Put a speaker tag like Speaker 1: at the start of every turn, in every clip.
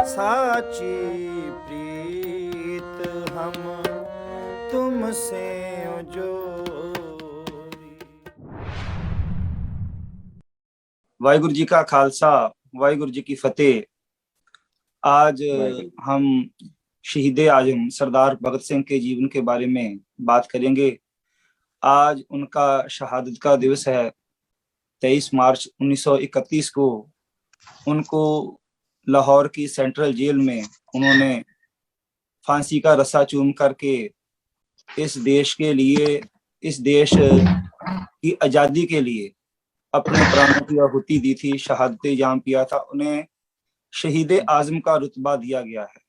Speaker 1: साची प्रीत हम तुमसे जोरी। वाहिगुरु जी का खालसा, वाहिगुरु जी की फतेह। आज हम शहीदे आजम सरदार भगत सिंह के जीवन के बारे में बात करेंगे। आज उनका शहादत का दिवस है। 23 मार्च 1931 को उनको लाहौर की सेंट्रल जेल में उन्होंने फांसी का रस्सा चूम करके इस देश के लिए, इस देश की आजादी के लिए अपने प्राणों की आहुति दी थी, शहादत जाम पिया था। उन्हें शहीदे आजम का रुतबा दिया गया है।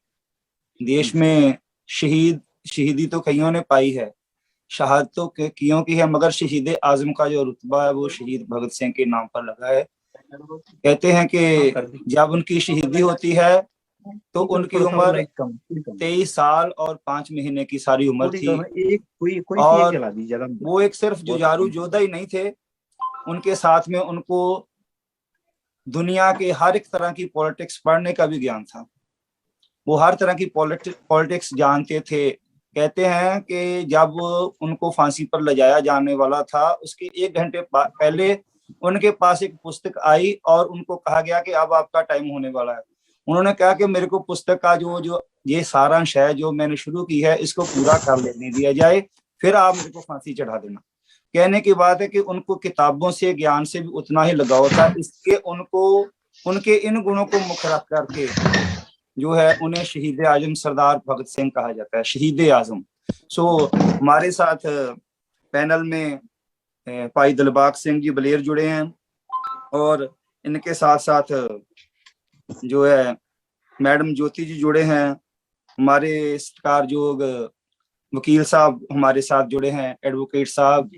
Speaker 1: देश में शहीदी तो कईयों ने पाई है, शहादत तो कईयों की है, मगर शहीदे आजम का जो रुतबा है वो शहीद भगत सिंह के नाम पर लगा है। कहते हैं कि जब उनकी शहीदी होती है तो उनकी उम्र 23 साल और 5 महीने की सारी उम्र थी। और वो एक सिर्फ जुझारू योद्धा ही नहीं थे, उनके साथ में उनको दुनिया के हर एक तरह की पॉलिटिक्स पढ़ने का भी ज्ञान था। वो हर तरह की पॉलिटिक्स जानते थे। कहते हैं कि जब उनको फांसी पर ले जाया जाने वाला था, उसके 1 घंटे पहले उनके पास एक पुस्तक आई और उनको कहा गया कि अब आपका टाइम होने वाला है। उन्होंने कहा कि मेरे को पुस्तक का जो ये सारांश है जो मैंने शुरू की है, इसको पूरा कर लेने दिया जाए, फिर आप मेरे को फांसी चढ़ा देना। कहने की बात है कि उनको किताबों से, ज्ञान से भी उतना ही लगाव था, इसके उनको उनके इन गुणों को मुख्य रख करके जो है उन्हें शहीद आजम सरदार भगत सिंह कहा जाता है, शहीद आजम। हमारे साथ पैनल में भाई दिलबाग सिंह जी बलेर जुड़े हैं और इनके साथ साथ जो है मैडम ज्योति जी जुड़े हैं। हमारे सत्कारयोग वकील साहब हमारे साथ जुड़े हैं, एडवोकेट साहब,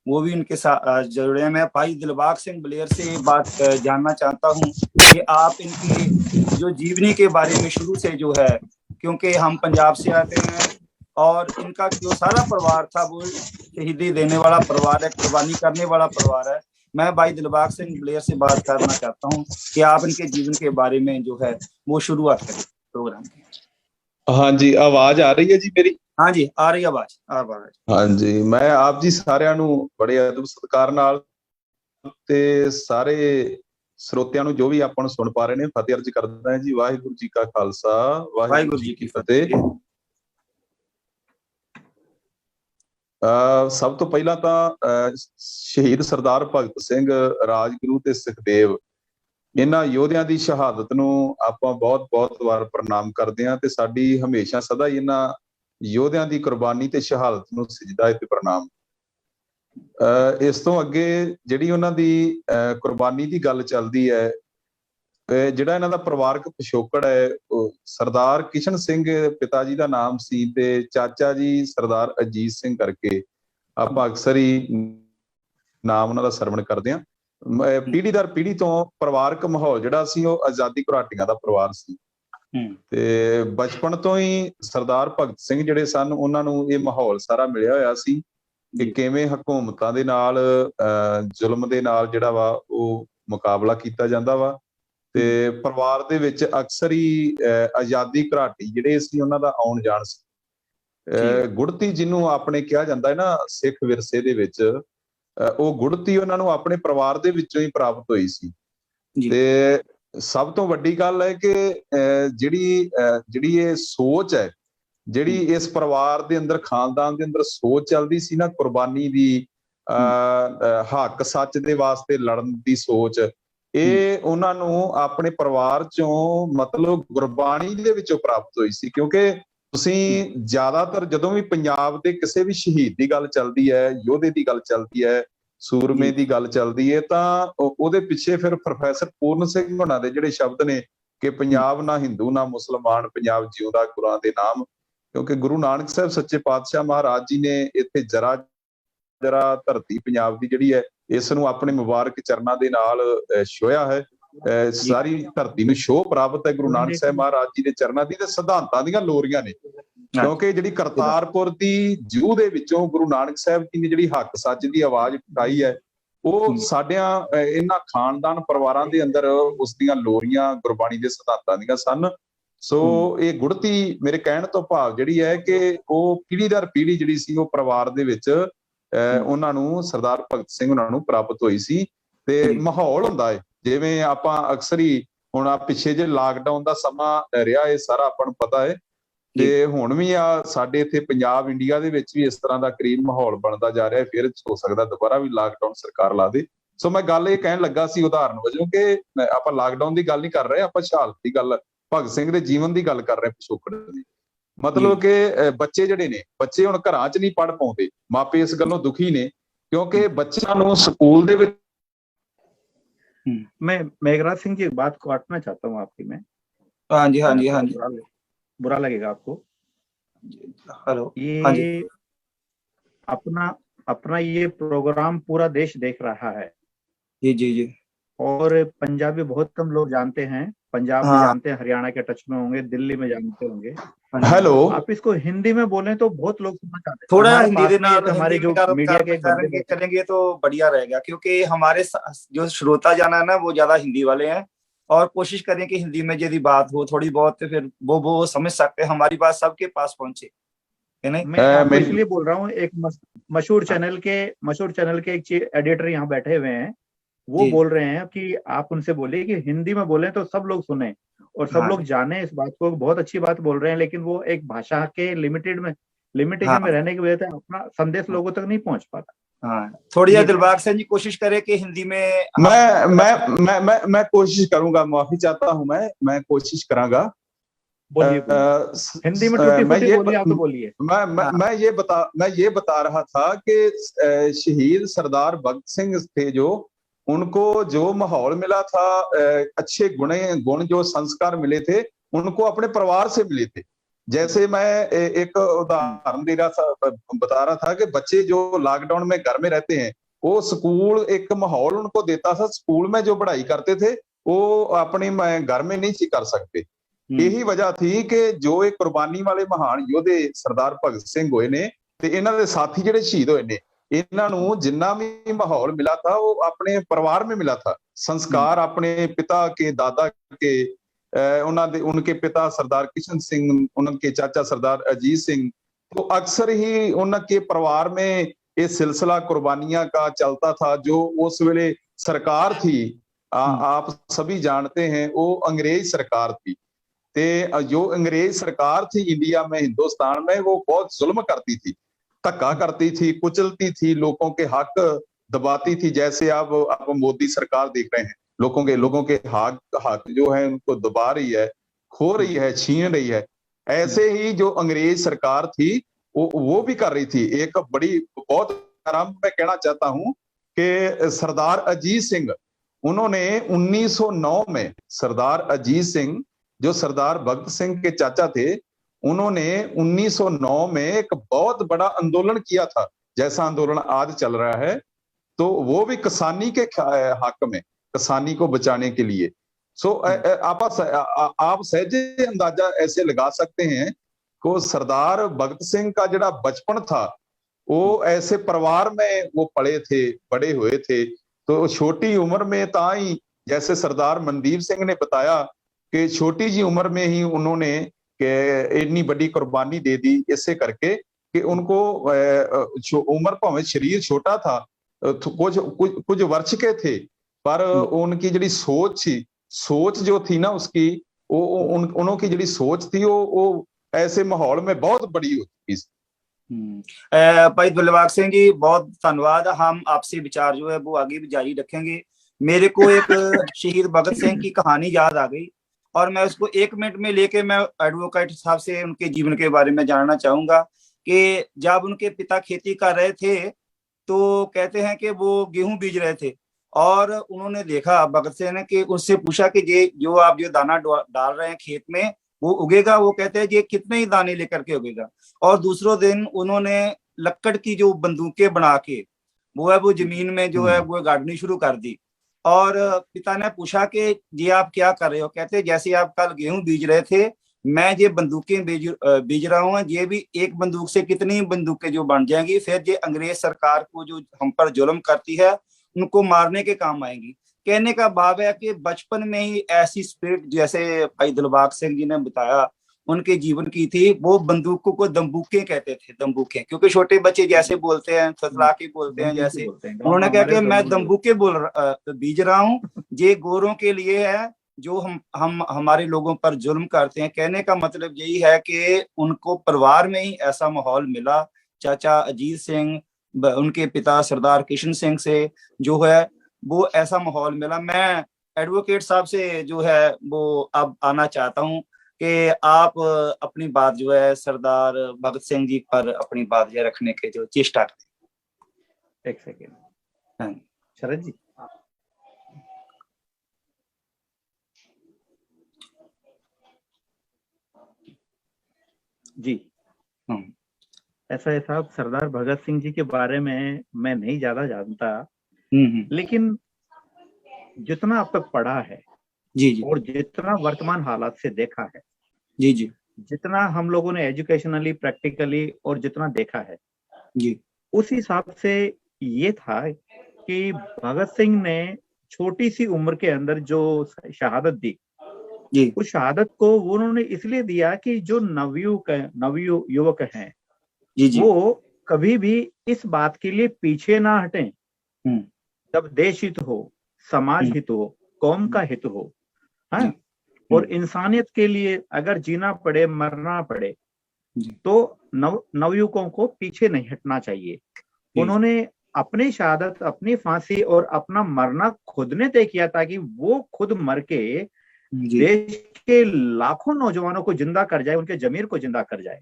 Speaker 1: वो भी इनके साथ जुड़े हैं। मैं भाई दिलबाग सिंह बलेर से बात जानना चाहता हूँ कि आप इनकी जो जीवनी के बारे में शुरू से जो है, क्योंकि हम पंजाब से आते हैं और इनका जो सारा परिवार था वो शहीदी देने वाला परिवार है, कुर्बानी करने वाला परिवार है। मैं भाई दिलबाग सिंह बलेर से बात करना चाहता हूँ कि आप इनके जीवन के बारे में जो है वो शुरुआत करें प्रोग्राम की।
Speaker 2: हाँ जी, आवाज आ रही है जी मेरी?
Speaker 1: हाँ जी, आ रही आवाज।
Speaker 2: हाँ जी, मैं आप जी ਸਾਰਿਆਂ ਨੂੰ ਬੜੇ ਅਦਬ ਸਤਿਕਾਰ ਨਾਲ ਤੇ ਸਾਰੇ ਸਰੋਤਿਆਂ ਨੂੰ ਜੋ ਵੀ ਆਪਾਂ ਨੂੰ ਸੁਣ ਪਾ ਰਹੇ ਨੇ ਫਤਿਹ ਅਰਜ਼ ਕਰਦਾ ਹਾਂ ਜੀ। ਵਾਹਿਗੁਰੂ ਜੀ ਕਾ ਖਾਲਸਾ, ਵਾਹਿਗੁਰੂ ਜੀ ਕੀ ਫਤਿਹ। ਸਭ ਤੋਂ ਪਹਿਲਾਂ ਤਾਂ ਸ਼ਹੀਦ ਸਰਦਾਰ ਭਗਤ ਸਿੰਘ, ਰਾਜਗੁਰੂ ਤੇ ਸੁਖਦੇਵ ਇਹਨਾਂ ਯੋਧਿਆਂ ਦੀ ਸ਼ਹਾਦਤ ਨੂੰ ਆਪਾਂ ਬਹੁਤ ਵਾਰ ਪ੍ਰਣਾਮ ਕਰਦੇ ਹਾਂ ਤੇ ਸਾਡੀ ਹਮੇਸ਼ਾ ਸਦਾ ਹੀ ਇਹਨਾਂ ਯੋਧਿਆਂ ਦੀ ਕੁਰਬਾਨੀ ਤੇ ਸ਼ਹਾਦਤ ਨੂੰ ਸਜਦਾ ਹੈ ਤੇ ਪ੍ਰਣਾਮ। ਇਸ ਤੋਂ ਅੱਗੇ ਜਿਹੜੀ ਉਹਨਾਂ ਦੀ ਕੁਰਬਾਨੀ ਦੀ ਗੱਲ ਚੱਲਦੀ ਹੈ, ਜਿਹੜਾ ਇਹਨਾਂ ਦਾ ਪਰਿਵਾਰਕ ਪਿਛੋਕੜ ਹੈ, ਸਰਦਾਰ ਕਿਸ਼ਨ ਸਿੰਘ ਪਿਤਾ ਜੀ ਦਾ ਨਾਮ ਸੀ ਤੇ ਚਾਚਾ ਜੀ ਸਰਦਾਰ ਅਜੀਤ ਸਿੰਘ ਕਰਕੇ ਆਪਾਂ ਅਕਸਰ ਹੀ ਨਾਮ ਉਹਨਾਂ ਦਾ ਸਰਵਣ ਕਰਦੇ ਹਾਂ। ਪੀੜ੍ਹੀ ਦਰ ਪੀੜ੍ਹੀ ਤੋਂ ਪਰਿਵਾਰਕ ਮਾਹੌਲ ਜਿਹੜਾ ਸੀ ਉਹ ਆਜ਼ਾਦੀ ਘੁਲਾਟੀਆਂ ਦਾ ਪਰਿਵਾਰ ਸੀ ਤੇ ਬਚਪਨ ਤੋਂ ਹੀ ਸਰਦਾਰ ਭਗਤ ਸਿੰਘ ਜਿਹੜੇ ਸਨ ਉਹਨਾਂ ਨੂੰ ਇਹ ਮਾਹੌਲ ਸਾਰਾ ਮਿਲਿਆ ਹੋਇਆ ਸੀ ਕਿ ਕਿਵੇਂ ਹਕੂਮਤਾਂ ਦੇ ਨਾਲ ਜ਼ੁਲਮ ਦੇ ਨਾਲ ਜਿਹੜਾ ਵਾ ਉਹ ਮੁਕਾਬਲਾ ਕੀਤਾ ਜਾਂਦਾ ਵਾ। ਤੇ ਪਰਿਵਾਰ ਦੇ ਵਿੱਚ ਅਕਸਰ ਹੀ ਆਜ਼ਾਦੀ ਘੁਲਾਟੀ ਜਿਹੜੇ ਸੀ ਉਹਨਾਂ ਦਾ ਆਉਣ ਜਾਣ ਸੀ। ਗੁੜਤੀ ਜਿਹਨੂੰ ਆਪਣੇ ਕਿਹਾ ਜਾਂਦਾ ਹੈ ਨਾ ਸਿੱਖ ਵਿਰਸੇ ਦੇ ਵਿੱਚ, ਉਹ ਗੁੜਤੀ ਉਹਨਾਂ ਨੂੰ ਆਪਣੇ ਪਰਿਵਾਰ ਦੇ ਵਿੱਚੋਂ ਹੀ ਪ੍ਰਾਪਤ ਹੋਈ ਸੀ। ਤੇ ਸਭ ਤੋਂ ਵੱਡੀ ਗੱਲ ਹੈ ਕਿ ਜਿਹੜੀ ਇਹ ਸੋਚ ਹੈ, ਜਿਹੜੀ ਇਸ ਪਰਿਵਾਰ ਦੇ ਅੰਦਰ, ਖਾਨਦਾਨ ਦੇ ਅੰਦਰ ਸੋਚ ਚੱਲਦੀ ਸੀ ਨਾ, ਕੁਰਬਾਨੀ ਦੀ, ਹੱਕ ਸੱਚ ਦੇ ਵਾਸਤੇ ਲੜਨ ਦੀ ਸੋਚ, ਇਹ ਉਹਨਾਂ ਨੂੰ ਆਪਣੇ ਪਰਿਵਾਰ ਚੋਂ ਮਤਲਬ ਗੁਰਬਾਣੀ ਦੇ ਵਿੱਚੋਂ ਪ੍ਰਾਪਤ ਹੋਈ ਸੀ। ਕਿਉਂਕਿ ਤੁਸੀਂ ਜ਼ਿਆਦਾਤਰ ਜਦੋਂ ਵੀ ਪੰਜਾਬ ਦੇ ਕਿਸੇ ਵੀ ਸ਼ਹੀਦ ਦੀ ਗੱਲ ਚੱਲਦੀ ਹੈ, ਯੋਧੇ ਦੀ ਗੱਲ ਚੱਲਦੀ ਹੈ, ਸੂਰਮੇ ਦੀ ਗੱਲ ਚੱਲਦੀ ਹੈ, ਤਾਂ ਉਹਦੇ ਪਿੱਛੇ ਫਿਰ ਪ੍ਰੋਫੈਸਰ ਪੂਰਨ ਸਿੰਘ ਹੋਣਾ ਦੇ ਜਿਹੜੇ ਸ਼ਬਦ ਨੇ ਕਿ ਪੰਜਾਬ ਨਾ ਹਿੰਦੂ ਨਾ ਮੁਸਲਮਾਨ, ਪੰਜਾਬ ਜਿਉਂਦਾ ਗੁਰਾਂ ਦੇ ਨਾਮ। ਕਿਉਂਕਿ ਗੁਰੂ ਨਾਨਕ ਸਾਹਿਬ ਸੱਚੇ ਪਾਤਸ਼ਾਹ ਮਹਾਰਾਜ ਜੀ ਨੇ ਇੱਥੇ ਜਰਾ ਧਰਤੀ ਪੰਜਾਬ ਦੀ ਜਿਹੜੀ ਹੈ ਇਸ ਨੂੰ ਆਪਣੇ ਮੁਬਾਰਕ ਚਰਨਾਂ ਦੇ ਨਾਲ ਛੋਹਿਆ ਹੈ। ਸਾਰੀ ਧਰਤੀ ਨੂੰ ਛੋਹ ਪ੍ਰਾਪਤ ਹੈ ਗੁਰੂ ਨਾਨਕ ਸਾਹਿਬ ਮਹਾਰਾਜ ਜੀ ਦੇ ਚਰਨਾਂ ਦੀ ਤੇ ਸਿਧਾਂਤਾਂ ਦੀਆਂ ਲੋਰੀਆਂ ਨੇ। ਕਿਉਂਕਿ ਜਿਹੜੀ ਕਰਤਾਰਪੁਰ ਦੀ ਜੂਹ ਦੇ ਵਿੱਚੋਂ ਗੁਰੂ ਨਾਨਕ ਸਾਹਿਬ ਜੀ ਨੇ ਜਿਹੜੀ ਹੱਕ ਸੱਚ ਦੀ ਆਵਾਜ਼ ਉਠਾਈ ਹੈ, ਉਹ ਸਾਡਿਆਂ ਇਹਨਾਂ ਖਾਨਦਾਨ ਪਰਿਵਾਰਾਂ ਦੇ ਅੰਦਰ ਉਸ ਦੀਆਂ ਲੋਰੀਆਂ ਗੁਰਬਾਣੀ ਦੇ ਸਿਧਾਂਤਾਂ ਦੀਆਂ ਸਨ। ਸੋ ਇਹ ਗੁੜਤੀ ਮੇਰੇ ਕਹਿਣ ਤੋਂ ਭਾਵ ਜਿਹੜੀ ਹੈ ਕਿ ਉਹ ਪੀੜ੍ਹੀ ਦਰ ਪੀੜ੍ਹੀ ਜਿਹੜੀ ਸੀ ਉਹ ਪਰਿਵਾਰ ਦੇ ਵਿੱਚ ਉਹਨਾਂ ਨੂੰ ਸਰਦਾਰ ਭਗਤ ਸਿੰਘ ਉਹਨਾਂ ਨੂੰ ਪ੍ਰਾਪਤ ਹੋਈ ਸੀ। ਤੇ ਮਾਹੌਲ ਹੁੰਦਾ ਹੈ, ਜਿਵੇਂ ਆਪਾਂ ਅਕਸਰ ਹੀ ਹੁਣ ਆ ਪਿੱਛੇ ਜੇ ਲਾਕਡਾਊਨ ਦਾ ਸਮਾਂ ਰਿਹਾ, ਇਹ ਸਾਰਾ ਆਪਾਂ ਨੂੰ ਪਤਾ ਹੈ, ਤੇ ਹੁਣ ਵੀ ਆ ਸਾਡੇ ਇੱਥੇ ਪੰਜਾਬ ਇੰਡੀਆ ਦੇ ਵਿੱਚ ਵੀ ਇਸ ਤਰ੍ਹਾਂ ਦਾ ਕਰੀਬ ਮਾਹੌਲ ਬਣਦਾ ਜਾ ਰਿਹਾ। ਫਿਰ ਹੋ ਸਕਦਾ ਦੁਬਾਰਾ ਵੀ ਲਾਕਡਾਊਨ ਸਰਕਾਰ ਲਾ ਦੇ। ਸੋ ਮੈਂ ਗੱਲ ਇਹ ਕਹਿਣ ਲੱਗਾ ਸੀ ਉਦਾਹਰਨ ਵਜੋਂ ਕਿ ਆਪਾਂ ਲਾਕਡਾਊਨ ਦੀ ਗੱਲ ਨਹੀਂ ਕਰ ਰਹੇ, ਆਪਾਂ ਸ਼ਹਾਦਤ ਦੀ ਗੱਲ, ਭਗਤ ਸਿੰਘ ਦੇ ਜੀਵਨ ਦੀ ਗੱਲ ਕਰ ਰਹੇ, ਪਿਛੋਕੜ ਦੀ। ਮਤਲਬ ਕਿ ਬੱਚੇ ਜਿਹੜੇ ਨੇ, ਬੱਚੇ ਹੁਣ ਘਰਾਂ 'ਚ ਨਹੀਂ ਪੜ੍ਹ ਪਾਉਂਦੇ, ਮਾਪੇ ਇਸ ਗੱਲੋਂ ਦੁਖੀ ਨੇ ਕਿਉਂਕਿ ਬੱਚਿਆਂ ਨੂੰ ਸਕੂਲ ਦੇ ਵਿੱਚ।
Speaker 3: मैं मेघराज सिंह जी बात काटना चाहता हूँ आपकी मैं।
Speaker 1: हाँ जी हाँ जी हाँ जी,
Speaker 3: बुरा लगेगा आपको?
Speaker 1: हेलो,
Speaker 3: ये
Speaker 1: हाँ जी,
Speaker 3: अपना ये प्रोग्राम पूरा देश देख रहा है।
Speaker 1: जी जी जी।
Speaker 3: और पंजाबी बहुत कम लोग जानते हैं, पंजाब में जानते हैं, हरियाणा के टच में होंगे, दिल्ली में जानते होंगे।
Speaker 2: हेलो,
Speaker 3: आप इसको हिंदी में बोलें तो बहुत लोग सुनना चाहते हैं।
Speaker 1: थोड़ा हिंदी
Speaker 3: हमारे जो मीडिया के
Speaker 1: करेंगे तो बढ़िया रहेगा, क्योंकि हमारे जो श्रोता जाना है ना वो ज्यादा हिंदी वाले हैं, और कोशिश करें कि हिंदी में यदि बात हो थोड़ी बहुत तो फिर वो समझ सकते हैं, हमारी बात सबके पास पहुंचे, है नहीं?
Speaker 3: मैं इसलिए बोल रहा हूँ, एक मशहूर चैनल के एक एडिटर यहाँ बैठे हुए हैं, वो बोल रहे हैं कि आप उनसे बोलिए कि हिंदी में बोलें तो सब लोग सुने और सब लोग जाने इस बात को। बहुत अच्छी बात बोल रहे हैं, लेकिन वो एक भाषा के लिमिटेशन में रहने की वजह से अपना संदेश लोगों तक नहीं पहुंच पाता।
Speaker 1: हाँ, थोड़ी दिलबाग सिंह जी कोशिश करें कि हिंदी में।
Speaker 2: मैं कोशिश करूंगा, माफी चाहता हूं, मैं कोशिश करांगा।
Speaker 3: हिंदी में टूटी-फूटी बोलिए, आप तो बोलिए।
Speaker 2: मैं ये बता रहा था कि शहीद सरदार भगत सिंह थे, जो उनको जो माहौल मिला था, अच्छे गुण जो संस्कार मिले थे, उनको अपने परिवार से मिले थे। जैसे मैं एक उदाहरण बता रहा था कि बच्चे जो लॉकडाउन में घर में रहते हैं, वो स्कूल एक माहौल उनको देता था, स्कूल में जो पढ़ाई करते थे वो अपने घर में नहीं कर सकते। यही वजह थी कि जो एक कुर्बानी वाले महान योधे सरदार भगत सिंह होए ने ते इन्हां दे साथी जिहड़े शहीद होए ने, इन्हां नूं जिन्ना भी माहौल मिला था वो अपने परिवार में मिला था। संस्कार अपने पिता के, दादा के, उनके पिता सरदार किशन सिंह, उनके चाचा सरदार अजीत सिंह, तो अक्सर ही उनके परिवार में ये सिलसिला कुर्बानियां का चलता था। जो उस वेले सरकार थी, आप सभी जानते हैं, वो अंग्रेज सरकार थी। ते जो अंग्रेज सरकार थी इंडिया में, हिंदुस्तान में, वो बहुत जुल्म करती थी, धक्का करती थी, कुचलती थी, लोगों के हक दबाती थी। जैसे अब आप मोदी सरकार देख रहे हैं, लोगों के हक जो है उनको दबा रही है, खो रही है, छीन रही है। ऐसे ही जो अंग्रेज सरकार थी वो भी कर रही थी। एक बड़ी बहुत आराम मैं कहना चाहता हूं कि सरदार अजीत सिंह, उन्होंने 1909 में, सरदार अजीत सिंह जो सरदार भगत सिंह के चाचा थे, उन्होंने 1909 में एक बहुत बड़ा आंदोलन किया था, जैसा आंदोलन आज चल रहा है, तो वो भी किसानी के हक में, किसानी को बचाने के लिए। सो आप सहजे अंदाजा ऐसे लगा सकते हैं को सरदार भगत सिंह का जड़ा बचपन था वो ऐसे परिवार में वो पले थे, बड़े हुए थे। तो छोटी उम्र में ताई, जैसे सरदार मनदीप सिंह ने बताया कि छोटी जी उम्र में ही उन्होंने इतनी बड़ी कुर्बानी दे दी, इससे करके कि उनको उम्र भावें शरीर छोटा था, कुछ वर्ष के थे, पर उनकी जी सोच जो थी ना उसकी, उनकी जी सोच थी वो ऐसे माहौल में बहुत बड़ी होती थी।
Speaker 1: भाई दिलबाग सिंह जी बहुत धन्यवाद। हम आपसे विचार जो है वो आगे भी जारी रखेंगे। मेरे को एक शहीद भगत सिंह की कहानी याद आ गई और मैं उसको 1 मिनट में लेके मैं एडवोकेट साहब से उनके जीवन के बारे में जानना चाहूंगा कि जब उनके पिता खेती कर रहे थे तो कहते हैं कि वो गेहूं बीज रहे थे और उन्होंने देखा भगत सिंह ने कि उनसे पूछा कि ये जो आप जो दाना डाल रहे हैं खेत में वो उगेगा? वो कहते हैं ये कितने ही दाने लेकर के उगेगा। और दूसरों दिन उन्होंने लक्कड़ की जो बंदूकें बना के वो जमीन में जो है वो गाड़नी शुरू कर दी। और पिता ने पूछा कि ये आप क्या कर रहे हो? कहते जैसे आप कल गेहूं बीज रहे थे, मैं ये बंदूकें बीज रहा हूँ, ये भी एक बंदूक से कितनी बंदूकें जो बन जाएंगी, फिर ये अंग्रेज सरकार को जो हम पर जुल्म करती है उनको मारने के काम आएंगी। कहने का भाव है कि बचपन में ही ऐसी स्पिरिट, जैसे भाई दिलबाग सिंह जी ने बताया उनके जीवन की थी, वो बंदूकों को दम्बूके कहते थे, दम्बूके, क्योंकि छोटे बच्चे जैसे बोलते हैं थतला के बोलते हैं, जैसे उन्होंने कहा कि मैं दम्बूके बीज रहा हूँ, ये गोरों के लिए है जो हम हमारे लोगों पर जुल्म करते हैं। कहने का मतलब यही है कि उनको परिवार में ही ऐसा माहौल मिला, चाचा अजीत सिंह, उनके पिता सरदार किशन सिंह से जो है वो ऐसा माहौल मिला। मैं एडवोकेट साहब से जो है वो अब आना चाहता हूँ कि आप अपनी बात जो है सरदार भगत सिंह जी पर अपनी बात जो रखने के जो चेष्टा करें।
Speaker 3: एक सेकेंड शरद जी। जी ऐसा है साहब, सरदार भगत सिंह जी के बारे में मैं नहीं ज्यादा जानता, लेकिन जितना अब तक पढ़ा है
Speaker 1: जी
Speaker 3: और जितना वर्तमान हालात से देखा है,
Speaker 1: जी
Speaker 3: जितना हम लोगों ने एजुकेशनली प्रैक्टिकली और जितना देखा है
Speaker 1: जी,
Speaker 3: उस हिसाब से ये था कि भगत सिंह ने छोटी सी उम्र के अंदर जो शहादत दी
Speaker 1: जी,
Speaker 3: उस शहादत को उन्होंने इसलिए दिया कि जो नवयुवक हैं
Speaker 1: जी
Speaker 3: वो कभी भी इस बात के लिए पीछे ना हटें, जब देश हित हो, समाज हित हो, कौम का हित हो, हाँ, और इंसानियत के लिए अगर जीना पड़े, मरना पड़े, तो नवयुवकों को पीछे नहीं हटना चाहिए। उन्होंने अपनी शहादत, अपनी फांसी और अपना मरना खुद ने तय किया था कि वो खुद मर के देश के लाखों नौजवानों को जिंदा कर जाए, उनके जमीर को जिंदा कर जाए।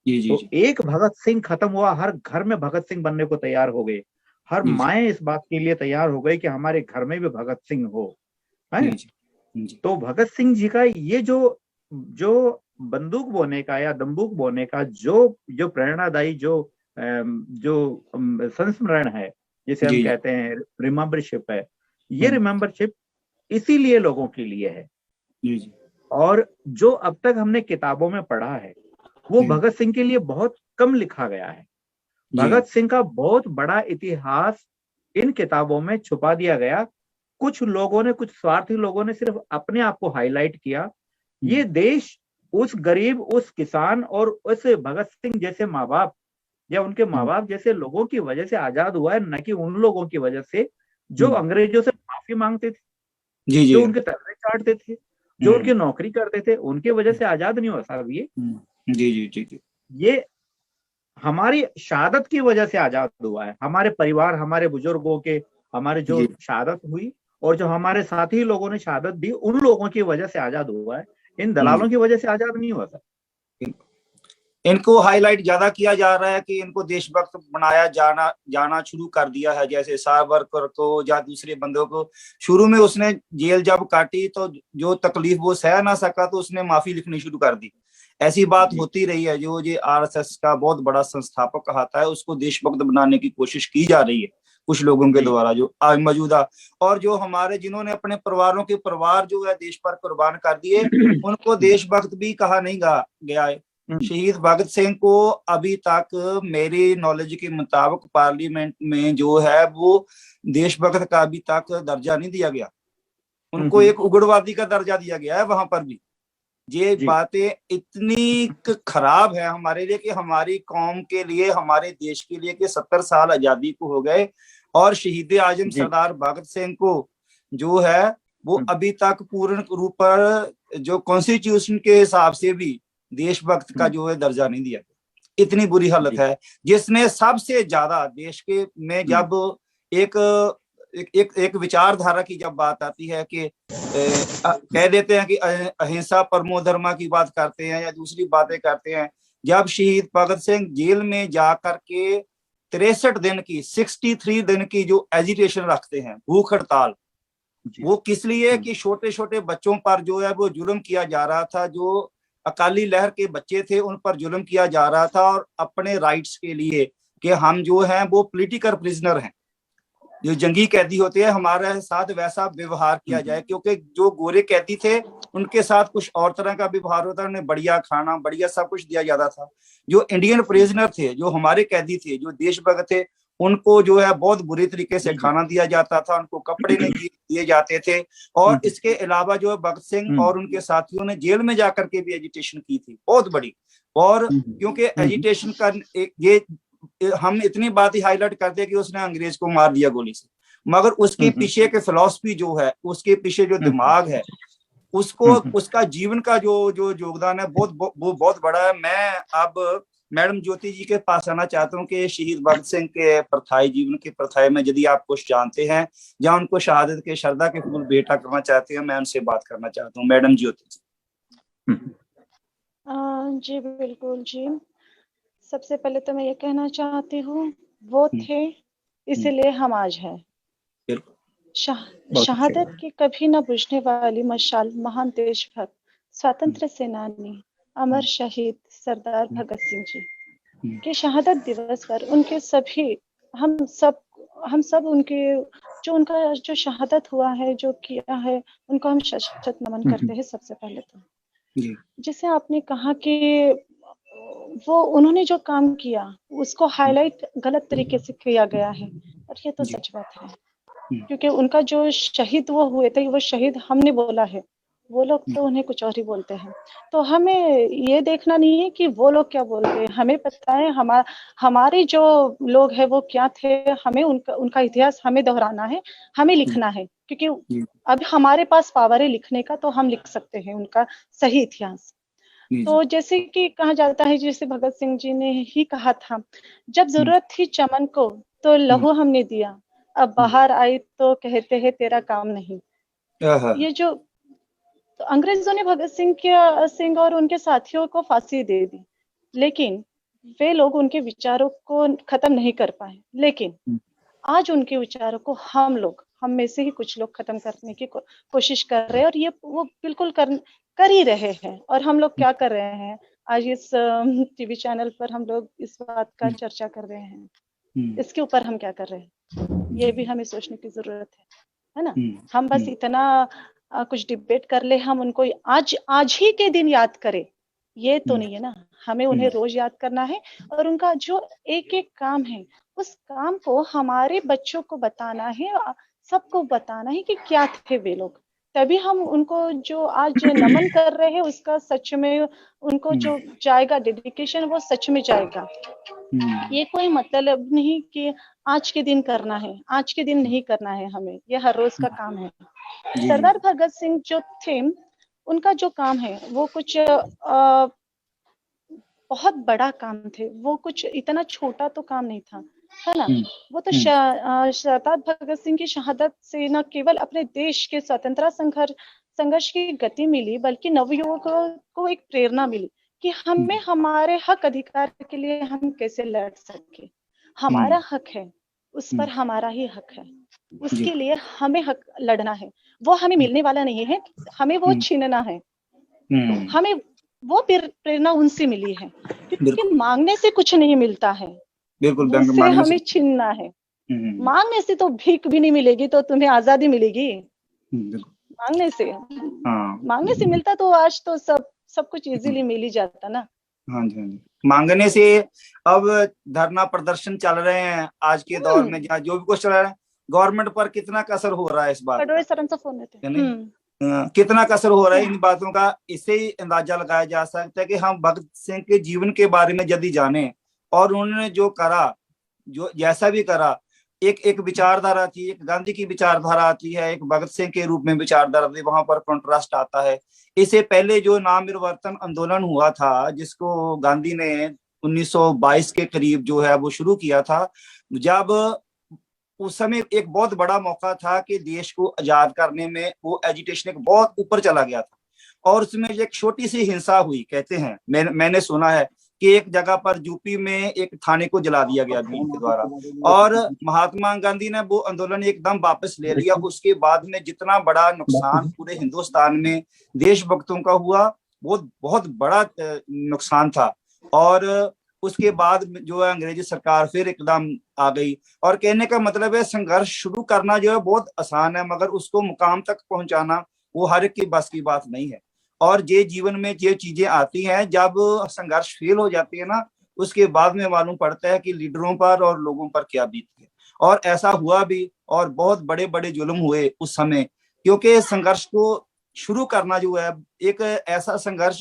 Speaker 3: तो एक भगत सिंह खत्म हुआ, हर घर में भगत सिंह बनने को तैयार हो गए, हर माएं इस बात के लिए तैयार हो गई कि हमारे घर में भी भगत सिंह हो, है? तो भगत सिंह जी का ये जो बंदूक बोने का या दंबूक बोने का जो प्रेरणादायी जो संस्मरण है, जिसे हम कहते हैं रिमेंबरशिप है, ये रिमेंबरशिप इसीलिए लोगों के लिए है। और जो अब तक हमने किताबों में पढ़ा है वो भगत सिंह के लिए बहुत कम लिखा गया है। भगत सिंह का बहुत बड़ा इतिहास इन किताबों में छुपा दिया गया। कुछ लोगों ने, कुछ स्वार्थी लोगों ने सिर्फ अपने आप को हाईलाइट किया। ये देश उस गरीब, उस किसान और उस भगत सिंह जैसे माँ बाप या उनके माँ बाप जैसे लोगों की वजह से आजाद हुआ है, न कि उन लोगों की वजह से जो अंग्रेजों से माफी मांगते थे, जो उनके तलवे चाटते थे, जो उनकी नौकरी करते थे, उनके वजह से आजाद नहीं हुआ साहब। ये हमारी शहादत की वजह से आजाद हुआ है। हमारे परिवार, हमारे बुजुर्गों के, हमारे जो शहादत हुई और जो हमारे साथी लोगों ने शहादत दी, उन लोगों की वजह से आजाद हुआ है। इन दलालों की वजह से आजाद नहीं हुआ सर।
Speaker 1: इनको हाईलाइट ज्यादा किया जा रहा है कि इनको देशभक्त बनाया जाना शुरू कर दिया है। जैसे सावरकर को या दूसरे बंदों को, शुरू में उसने जेल जब काटी तो जो तकलीफ वो सह ना सका तो उसने माफी लिखनी शुरू कर दी। ऐसी बात होती रही है। जो ये आरएसएस का बहुत बड़ा संस्थापक कहता है, उसको देशभक्त बनाने की कोशिश की जा रही है कुछ लोगों के द्वारा, जो आज मौजूदा, और जो हमारे जिन्होंने अपने परिवारों के परिवार जो है देश पर कुर्बान कर दिए, उनको देशभक्त भी कहा नहीं गया है। शहीद भगत सिंह को अभी तक मेरी नॉलेज के मुताबिक पार्लियामेंट में जो है वो देशभक्त का अभी तक दर्जा नहीं दिया गया। उनको एक उग्रवादी का दर्जा दिया गया है वहां पर भी। ये बातें इतनी खराब है हमारे लिए कि हमारी कौम के लिए, हमारे देश के लिए कि 70 साल आजादी को हो गए और शहीद आजम सरदार भगत सिंह को जो है वो अभी तक पूर्ण रूप पर जो कॉन्स्टिट्यूशन के हिसाब से भी देशभक्त का जो है दर्जा नहीं दिया गया। इतनी बुरी हालत है, जिसने सबसे ज्यादा देश के में जब एक विचारधारा की जब बात आती है कि कह देते हैं कि अहिंसा परमो धर्मा की बात करते हैं या दूसरी बातें करते हैं। जब शहीद भगत सिंह जेल में जाकर के 63 दिन की जो एजिटेशन रखते हैं, भूख हड़ताल, वो किस लिए कि छोटे छोटे बच्चों पर जो है वो जुल्म किया जा रहा था, जो अकाली लहर के बच्चे थे उन पर जुल्म किया जा रहा था, और अपने राइट्स के लिए कि हम जो हैं वो पॉलिटिकल प्रिजनर हैं, जो जंगी कैदी होते हैं हमारे साथ वैसा व्यवहार किया जाए। क्योंकि जो गोरे कैदी थे उनके साथ कुछ और तरह का व्यवहार होता है, उन्हें बढ़िया खाना, बढ़िया सब कुछ दिया जाता था। जो इंडियन प्रिजनर थे, जो हमारे कैदी थे, जो देशभक्त थे, उनको जो है बहुत बुरी तरीके से खाना दिया जाता था, उनको कपड़े नहीं दिए जाते थे। और इसके अलावा जो है भगत सिंह और उनके साथियों ने जेल में जाकर के भी एजिटेशन की थी बहुत बड़ी। और क्योंकि एजिटेशन का ये हम इतनी बात ही हाईलाइट करते हैं कि उसने अंग्रेज को मार दिया गोली से, मगर उसके पीछे के फिलॉसफी जो है, उसके पीछे जो दिमाग है, उसको उसका जीवन का जो जो योगदान है वो बहुत बड़ा है। मैं अब मैडम ज्योति जी के पास आना चाहता हूँ कि शहीद भगत सिंह के प्रथाई जीवन के प्रथाई में यदि आप कुछ जानते हैं या उनको शहादत के श्रद्धा के फूल भेंटा करना चाहते हैं, मैं उनसे बात करना चाहता हूँ। मैडम ज्योति जी।
Speaker 4: जी बिल्कुल जी। सबसे पहले तो मैं ये कहना चाहती हूँ, वो थे इसीलिए हम आज हैं। शहादत की कभी न बुझने वाली मशाल, महान देशभक्त, स्वतंत्र सेनानी, अमर शहीद सरदार भगत सिंह जी के शहादत दिवस पर उनके सभी हम सब उनके उनका जो शहादत हुआ है, जो किया है, उनको हम शत नमन करते हैं। सबसे पहले तो जिसे आपने कहा कि वो उन्होंने जो काम किया उसको हाईलाइट गलत तरीके से किया गया है, और ये तो सच बात है, क्योंकि उनका जो शहीद वो हुए थे, वो शहीद हमने बोला है, वो लोग तो उन्हें कुछ और ही बोलते हैं। तो हमें ये देखना नहीं है कि वो लोग क्या बोलते हैं, हमें पता है हमारे जो लोग हैं वो क्या थे, हमें उनका इतिहास हमें दोहराना है, हमें लिखना है, क्योंकि अब हमारे पास पावर है लिखने का, तो हम लिख सकते हैं उनका सही इतिहास। तो जैसे कि कहा जाता है, जैसे भगत सिंह जी ने ही कहा था, जब जरूरत थी चमन को तो लहू हमने दिया, अब बाहर आई तो कहते हैं तेरा काम नहीं। ये जो तो अंग्रेजों ने भगत सिंह और उनके साथियों को फांसी दे दी, लेकिन वे लोग उनके विचारों को खत्म नहीं कर पाए। लेकिन आज उनके विचारों को हम में से ही कुछ लोग खत्म करने की कोशिश कर रहे हैं, और ये वो बिल्कुल कर ही रहे हैं। और हम लोग क्या कर रहे हैं, आज इस टीवी चैनल पर हम लोग इस बात का चर्चा कर रहे हैं, इसके ऊपर हम क्या कर रहे हैं, ये भी हमें सोचने की जरूरत है ना। हम बस इतना कुछ डिबेट कर ले, हम उनको आज ही के दिन याद करें, ये तो नहीं है ना। हमें उन्हें रोज याद करना है, और उनका जो एक एक काम है, उस काम को हमारे बच्चों को बताना है, सबको बताना है कि क्या थे वे लोग। तभी हम उनको जो आज नमन कर रहे हैं, उसका सच में उनको जो जाएगा डेडिकेशन, वो सच में जाएगा। ये कोई मतलब नहीं कि आज के दिन करना है, आज के दिन नहीं करना है, हमें ये हर रोज का काम है। सरदार भगत सिंह जो थे, उनका जो काम है वो कुछ बहुत बड़ा काम थे, वो कुछ इतना छोटा तो काम नहीं था, है ना। वो तो सरदार भगत सिंह की शहादत से न केवल अपने देश के स्वतंत्रता संघर्ष की गति मिली, बल्कि नवयुवकों को एक प्रेरणा मिली कि हमें हमारे हक अधिकार के लिए हम कैसे लड़ सके। हमारा हक है, उस पर हमारा ही हक है, उसके लिए हमें हक लड़ना है। वो हमें मिलने वाला नहीं है, हमें वो छीनना है। हमें वो प्रेरणा उनसे मिली है, क्योंकि मांगने से कुछ नहीं मिलता है,
Speaker 1: बिल्कुल
Speaker 4: उससे हमें छीनना है। मांगने से तो भीख भी नहीं मिलेगी, तो तुम्हें आजादी मिलेगी मांगने से। मांगने से मिलता तो आज तो सब कुछ इजीली मिल ही जाता ना।
Speaker 1: हाँ जी। मांगने से अब धरना प्रदर्शन चल रहे हैं आज के दौर में, जहाँ जो भी कुछ चल रहा है, गवर्नमेंट पर कितना कसर हो रहा है इस बात का, कितना कसर हो रहा है इन बातों का। इससे ही अंदाजा लगाया जा सकता है कि हम भगत सिंह के जीवन के बारे में यदि जाने, और उन्होंने जो करा, जो जैसा भी करा, एक विचारधारा थी, एक गांधी की विचारधारा आती है, एक भगत सिंह के रूप में विचारधारा थी, वहां पर कंट्रास्ट आता है। इससे पहले जो नामनिर्वर्तन आंदोलन हुआ था, जिसको गांधी ने 1922 के करीब जो है वो शुरू किया था, जब उस समय एक बहुत बड़ा मौका था कि देश को आजाद करने में वो एजिटेशन एक बहुत ऊपर चला गया था, और उसमें एक छोटी सी हिंसा हुई। कहते हैं, मैंने सुना है कि एक जगह पर यूपी में एक थाने को जला दिया गया भीड़ के द्वारा, और महात्मा गांधी ने वो आंदोलन एकदम वापस ले लिया। उसके बाद में जितना बड़ा नुकसान पूरे हिंदुस्तान में देशभक्तों का हुआ, वो बहुत बड़ा नुकसान था। और उसके बाद जो है अंग्रेजी सरकार फिर एकदम आ गई। और कहने का मतलब है, संघर्ष शुरू करना जो है बहुत आसान है, मगर उसको मुकाम तक पहुंचाना वो हर एक की बस की बात नहीं है। और ये जीवन में ये चीजें आती हैं, जब संघर्ष फेल हो जाती है ना, उसके बाद में मालूम पड़ता है कि लीडरों पर और लोगों पर क्या बीती है। और ऐसा हुआ भी, और बहुत बड़े बड़े जुल्म हुए उस समय, क्योंकि संघर्ष को शुरू करना जो है एक ऐसा संघर्ष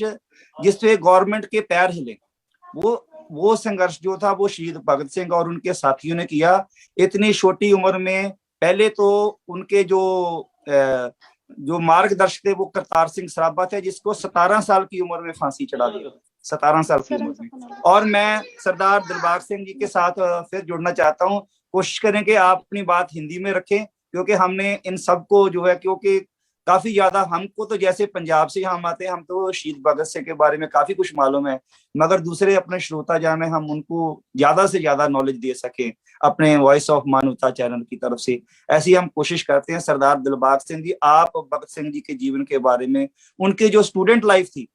Speaker 1: जिसपे गवर्नमेंट के पैर हिले, वो संघर्ष जो था वो शहीद भगत सिंह और उनके साथियों ने किया इतनी छोटी उम्र में। पहले तो उनके जो मार्गदर्शक थे वो करतार सिंह सराभा थे, जिसको 17 साल की उम्र में फांसी चढ़ा दी, 17 साल की उम्र में। और मैं सरदार दिलबाग सिंह जी के साथ फिर जुड़ना चाहता हूँ। कोशिश करें कि आप अपनी बात हिंदी में रखें, क्योंकि हमने इन सबको जो है, क्योंकि काफी ज्यादा हमको तो जैसे पंजाब से हम आते हैं, हम तो शहीद भगत सिंह के बारे में काफी कुछ मालूम है, मगर दूसरे अपने श्रोता जाने हम उनको ज्यादा से ज्यादा नॉलेज दे सकें अपने वॉइस ऑफ मानवता चैनल की तरफ से। ऐसी हम कोशिश करते हैं। सरदार दिलबाग सिंह जी, आप भगत सिंह जी के जीवन के बारे में, उनके जो स्टूडेंट लाइफ थी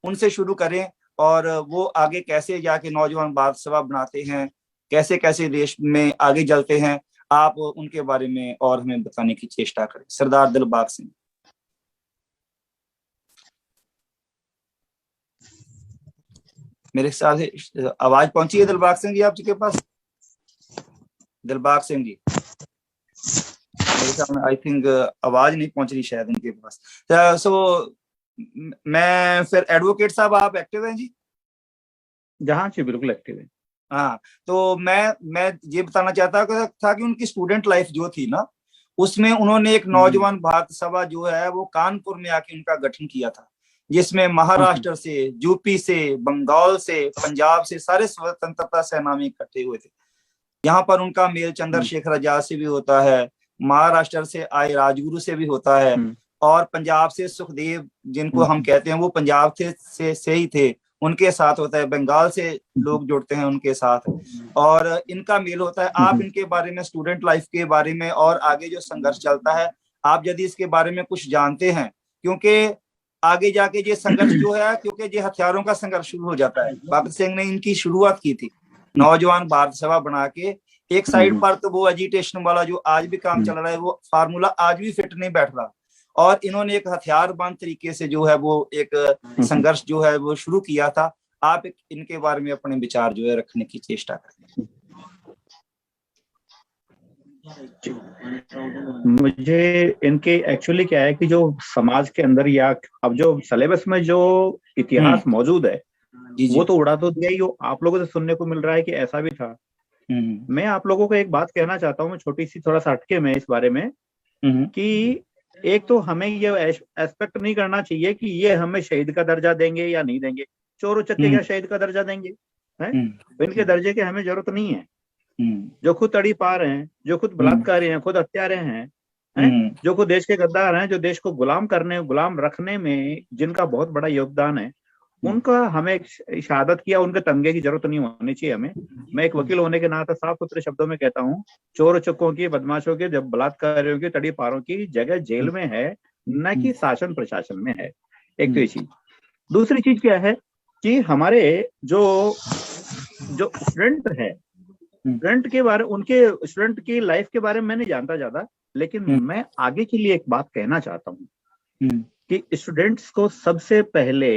Speaker 1: उनसे शुरू करें, और वो आगे कैसे जाके नौजवान भारत सभा बनाते हैं, कैसे कैसे देश में आगे चलते हैं, आप उनके बारे में और हमें बताने की चेष्टा करें। सरदार दिलबाग सिंह। मेरे ख्याल से आवाज पहुंची है दिलबाग सिंह जी आप जी के पास? दिलबाग सिंह जी, मेरे ख्याल में आई थिंक आवाज नहीं पहुंच रही शायद उनके पास। सो मैं फिर एडवोकेट साहब, आप एक्टिव हैं जी?
Speaker 3: जहाँ जी बिल्कुल एक्टिव है।
Speaker 1: हाँ, तो मैं ये बताना चाहता था कि उनकी स्टूडेंट लाइफ जो थी ना, उसमें उन्होंने एक नौजवान भारत सभा जो है वो कानपुर में आके उनका गठन किया था, जिसमें महाराष्ट्र से, यूपी से, बंगाल से, पंजाब से सारे स्वतंत्रता सेनानी इकट्ठे हुए थे। यहाँ पर उनका मेल चंद्रशेखर आजाद से भी होता है, महाराष्ट्र से आए राजगुरु से भी होता है, और पंजाब से सुखदेव जिनको हम कहते हैं वो पंजाब से ही थे, उनके साथ होता है। बंगाल से लोग जुड़ते हैं उनके साथ, और इनका मेल होता है। आप इनके बारे में, स्टूडेंट लाइफ के बारे में और आगे जो संघर्ष चलता है, आप यदि इसके बारे में कुछ जानते हैं, क्योंकि आगे जाके ये संघर्ष जो है, क्योंकि ये हथियारों का संघर्ष शुरू हो जाता है। भगत सिंह ने इनकी शुरुआत की थी नौजवान भारत सभा बना के। एक साइड पर तो वो एजिटेशन वाला जो आज भी काम चल रहा है, वो फार्मूला आज भी फिट नहीं बैठ रहा, और इन्होंने एक हथियारबंद तरीके से जो है वो एक संघर्ष जो है वो शुरू किया था। आप इनके बारे में अपने विचार जो है रखने की चेष्टा करें।
Speaker 3: मुझे इनके एक्चुअली क्या है कि जो समाज के अंदर या अब जो सिलेबस में जो इतिहास मौजूद है वो तो उड़ा तो दिया ही हो, आप लोगों से सुनने को मिल रहा है कि ऐसा भी था। मैं आप लोगों को एक बात कहना चाहता हूँ, छोटी सी, थोड़ा सा हटके में इस बारे में, कि एक तो हमें ये एस्पेक्ट नहीं करना चाहिए कि ये हमें शहीद का दर्जा देंगे या नहीं देंगे। चोर उचक्के क्या शहीद का दर्जा देंगे? इनके दर्जे की हमें जरूरत नहीं है। जो खुद तड़ी पा रहे हैं, जो खुद बलात्कारी हैं, खुद हत्यारे हैं, जो खुद देश के गद्दार हैं, जो देश को गुलाम रखने में जिनका बहुत बड़ा योगदान है, उनका हमें शहादत किया, उनके तमगे की जरूरत नहीं होनी चाहिए हमें। मैं एक वकील होने के नाते साफ सुथरे शब्दों में कहता हूँ, चोर चक्कों की, बदमाशों की, जब बलात्कारियों की, तड़ी पारों की जगह जेल में है, न कि शासन प्रशासन में है। एक तो ये चीज। दूसरी चीज क्या है कि हमारे जो स्टूडेंट है, स्टूडेंट के बारे, उनके स्टूडेंट की लाइफ के बारे में मैं नहीं जानता ज्यादा, लेकिन मैं आगे के लिए एक बात कहना चाहता हूँ कि स्टूडेंट्स को सबसे पहले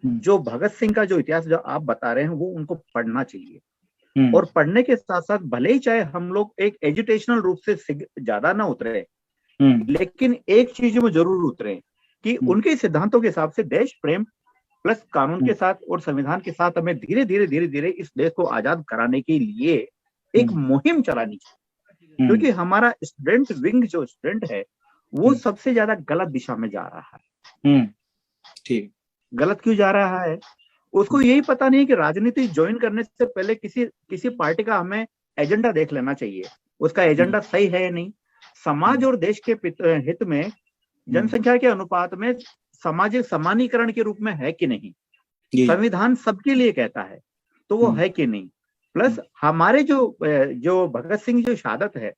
Speaker 3: जो भगत सिंह का जो इतिहास जो आप बता रहे हैं वो उनको पढ़ना चाहिए, और पढ़ने के साथ साथ भले ही चाहे हम लोग एक एजुकेशनल रूप से ज्यादा ना उतरे, लेकिन एक चीज में जरूर उतरे कि उनके सिद्धांतों के हिसाब से देश प्रेम प्लस कानून के साथ और संविधान के साथ हमें धीरे धीरे इस देश को आजाद कराने के लिए एक मुहिम चलानी चाहिए। क्योंकि हमारा स्टूडेंट विंग जो स्टूडेंट है वो सबसे ज्यादा गलत दिशा में जा रहा है।
Speaker 1: ठीक,
Speaker 3: गलत क्यों जा रहा है? उसको यही पता नहीं कि राजनीति ज्वाइन करने से पहले किसी पार्टी का हमें एजेंडा देख लेना चाहिए, उसका एजेंडा सही है या नहीं, समाज और देश के हित में, जनसंख्या के अनुपात में सामाजिक समानीकरण के रूप में है कि नहीं, संविधान सबके लिए कहता है तो वो है कि नहीं, प्लस हमारे जो भगत सिंह जो शहादत है,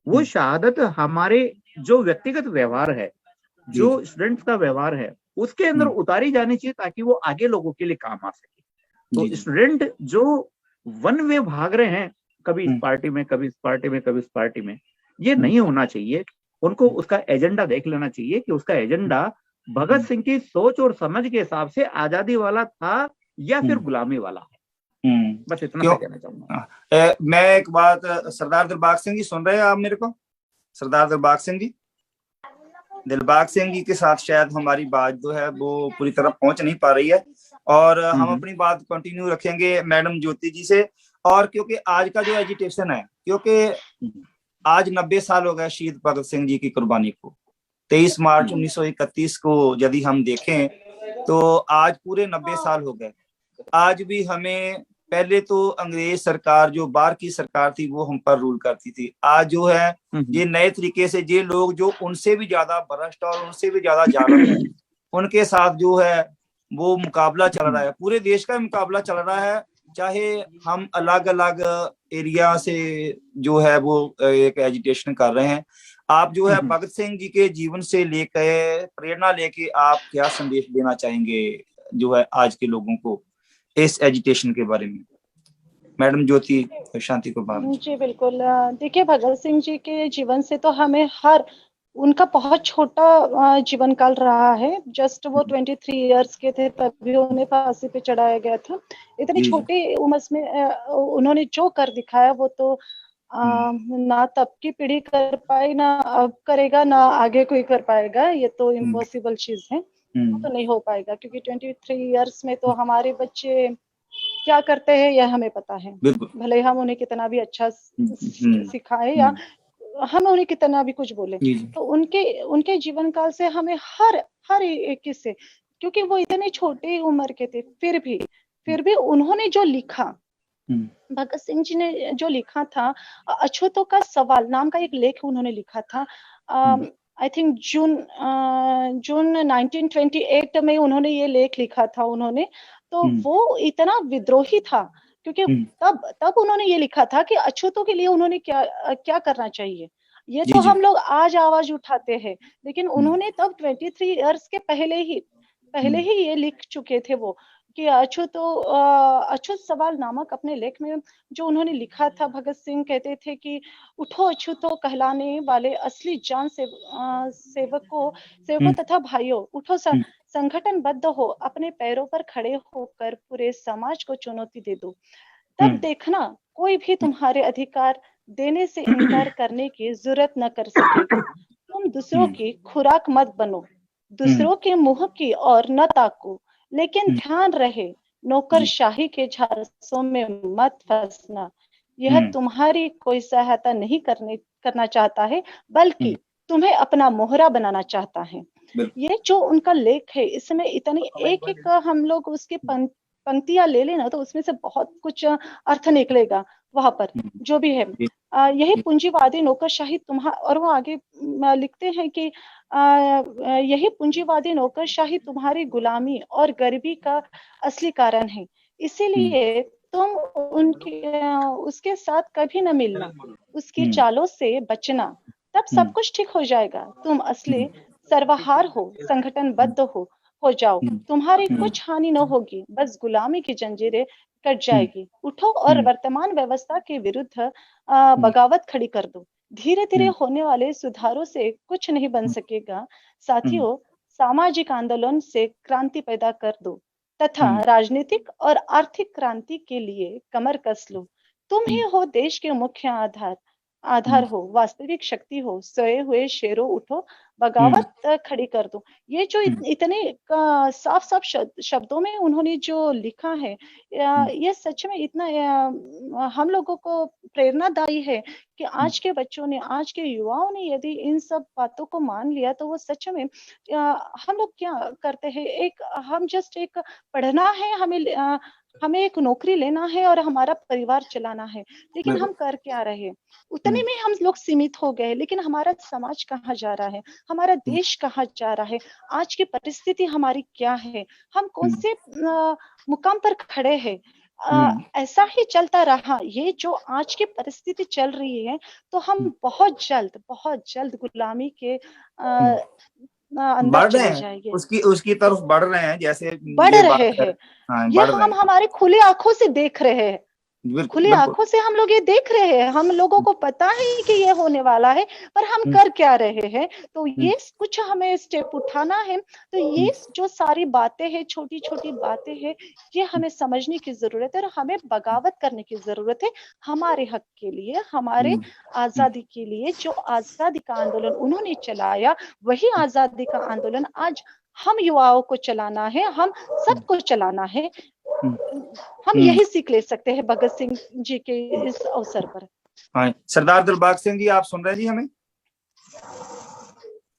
Speaker 3: वो शहादत हमारे जो व्यक्तिगत व्यवहार है, जो स्टूडेंट्स का व्यवहार है, उसके अंदर उतारी जानी चाहिए ताकि वो आगे लोगों के लिए काम आ सके। तो स्टूडेंट जो वन वे भाग रहे हैं, कभी इस पार्टी में, कभी इस पार्टी में, कभी इस पार्टी में, ये नहीं होना चाहिए। उनको उसका एजेंडा देख लेना चाहिए कि उसका एजेंडा भगत सिंह की सोच और समझ के हिसाब से आजादी वाला था या फिर गुलामी वाला है। बस इतना मैं कहना चाहूंगा।
Speaker 1: मैं एक बात, सरदार दिलबाग सिंह जी सुन रहे हैं आप मेरे को? सरदार दिलबाग सिंह जी, दिलबाग सिंह जी के साथ शायद हमारी बात जो है वो पूरी तरह पहुंच नहीं पा रही है, और हम अपनी बात कंटिन्यू रखेंगे मैडम ज्योति जी से। और क्योंकि आज का जो एजिटेशन है, क्योंकि आज 90 साल हो गए शहीद भगत सिंह जी की कुर्बानी को। 23 मार्च 1931 को यदि हम देखें तो आज पूरे 90 साल हो गए। आज भी हमें, पहले तो अंग्रेज सरकार जो बाहर की सरकार थी वो हम पर रूल करती थी। आज जो है ये नए तरीके से ये लोग जो उनसे भी ज्यादा भ्रष्ट और उनसे भी ज्यादा जालिम है, उनके साथ जो है वो मुकाबला चल रहा है, पूरे देश का मुकाबला चल रहा है। चाहे हम अलग अलग एरिया से जो है वो एक एजिटेशन कर रहे हैं। आप जो है भगत सिंह जी के जीवन से लेकर प्रेरणा लेके आप क्या संदेश देना चाहेंगे जो है आज के लोगों को इस एजिटेशन के बारे में? मैडम ज्योति शांति को बात।
Speaker 4: जी बिल्कुल। देखिए, भगत सिंह जी के जीवन से तो हमें उनका बहुत छोटा जीवन काल रहा है। जस्ट वो 23 इयर्स के थे तभी उन्हें फांसी पे चढ़ाया गया था। इतनी छोटी उम्र में उन्होंने जो कर दिखाया वो तो ना तब की पीढ़ी कर पाई, ना अब करेगा, ना आगे कोई कर पाएगा। ये तो इम्पॉसिबल चीज है, तो नहीं हो पाएगा, क्योंकि 23 इयर्स में तो हमारे बच्चे क्या करते हैं यह हमें पता है। भले हम उन्हें कितना भी अच्छा सिखाए या हम उन्हें कितना भी कुछ बोले, तो उनके जीवन काल से हमें हर एक किस्से, क्योंकि वो इतने छोटे उम्र के थे, फिर भी उन्होंने जो लिखा, भगत सिंह जी ने जो लिखा था, अछूतों का सवाल नाम का एक लेख उन्होंने लिखा था। आई थिंक जून 1928 में उन्होंने ये लेख लिखा था उन्होंने। तो वो इतना विद्रोही था, क्योंकि तब उन्होंने ये लिखा था कि अछूतों के लिए उन्होंने क्या करना चाहिए। ये तो हम लोग आज आवाज उठाते हैं, लेकिन उन्होंने तब 23 इयर्स के पहले ही ये लिख चुके थे वो, कि अछूत सवाल नामक अपने लेख में जो उन्होंने लिखा था। भगत सिंह कहते थे कि उठो अछूतो कहलाने वाले असली जान सेवकों तथा भाइयों, उठो संगठनबद्ध हो, अपने पैरों पर खड़े होकर पूरे समाज को चुनौती दे दो। तब देखना कोई भी तुम्हारे अधिकार देने से इनकार करने की जरूरत न कर सकेगा। तुम दूसरों की खुराक मत बनो, दूसरों के मुंह की ओर न ताको, लेकिन ध्यान रहे नौकरशाही के झांसों में मत फंसना। यह तुम्हारी कोई सहायता नहीं करना चाहता है, बल्कि तुम्हें अपना मोहरा बनाना चाहता है। ये जो उनका लेख है, इसमें इतनी एक हम लोग उसके पंक्तियां ले लेना तो उसमें से बहुत कुछ अर्थ निकलेगा वहां पर जो भी है। यही पूंजीवादी नौकरशाही और वो आगे लिखते हैं कि यही पूंजीवादी नौकरशाही तुम्हारी गुलामी और गरीबी का असली कारण है, इसीलिए तुम उसके साथ कभी न मिलना, उसकी चालों से बचना, तब सब कुछ ठीक हो जाएगा। तुम असली सर्वहार हो, संगठनबद्ध हो जाओ, तुम्हारी कुछ हानि न होगी, बस गुलामी की जंजीरें कट जाएगी। उठो और वर्तमान व्यवस्था के विरुद्ध बगावत खड़ी कर दो। धीरे धीरे होने वाले सुधारों से कुछ नहीं बन सकेगा। साथियों, सामाजिक आंदोलन से क्रांति पैदा कर दो तथा राजनीतिक और आर्थिक क्रांति के लिए कमर कस लो। तुम ही हो देश के मुख्य आधार हो, वास्तविक शक्ति हो। सोए हुए शेरों उठो, बगावत खड़ी कर दो। ये जो इतने साफ शब्दों में उन्होंने जो लिखा है, ये सच में इतना हम लोगों को प्रेरणादायी है कि आज के बच्चों ने, आज के युवाओं ने यदि इन सब बातों को मान लिया तो वो सच में हम लोग क्या करते हैं, हम जस्ट एक पढ़ना है, हमें एक नौकरी लेना है और हमारा परिवार चलाना है, लेकिन हम कर क्या रहे हैं? उतने में हम लोग सीमित हो गए। लेकिन हमारा समाज कहाँ जा रहा है, हमारा देश कहाँ जा रहा है, आज की परिस्थिति हमारी क्या है, हम कौन से मुकाम पर खड़े हैं? ऐसा ही चलता रहा, ये जो आज की परिस्थिति चल रही है, तो हम बहुत जल्द गुलामी के
Speaker 1: बढ़ रहे हैं, उसकी तरफ बढ़ रहे हैं, जैसे
Speaker 4: बढ़ रहे हैं। ये हम हमारे खुली आंखों से देख रहे हैं। खुली आंखों से हम लोग ये देख रहे हैं, हम लोगों को पता है कि ये होने वाला है, पर हम कर क्या रहे हैं? तो ये कुछ हमें स्टेप उठाना है। तो ये जो सारी बातें हैं, छोटी छोटी बातें हैं, ये हमें समझने की जरूरत है और हमें बगावत करने की जरूरत है हमारे हक के लिए, हमारे आजादी के लिए। जो आजादी का आंदोलन उन्होंने चलाया, वही आजादी का आंदोलन आज हम युवाओं को चलाना है, हम सबको चलाना है। हम यही सीख ले सकते हैं भगत सिंह जी के इस अवसर पर।
Speaker 1: हाँ, सरदार दिलबाग सिंह जी, आप सुन रहे हैं जी हमें?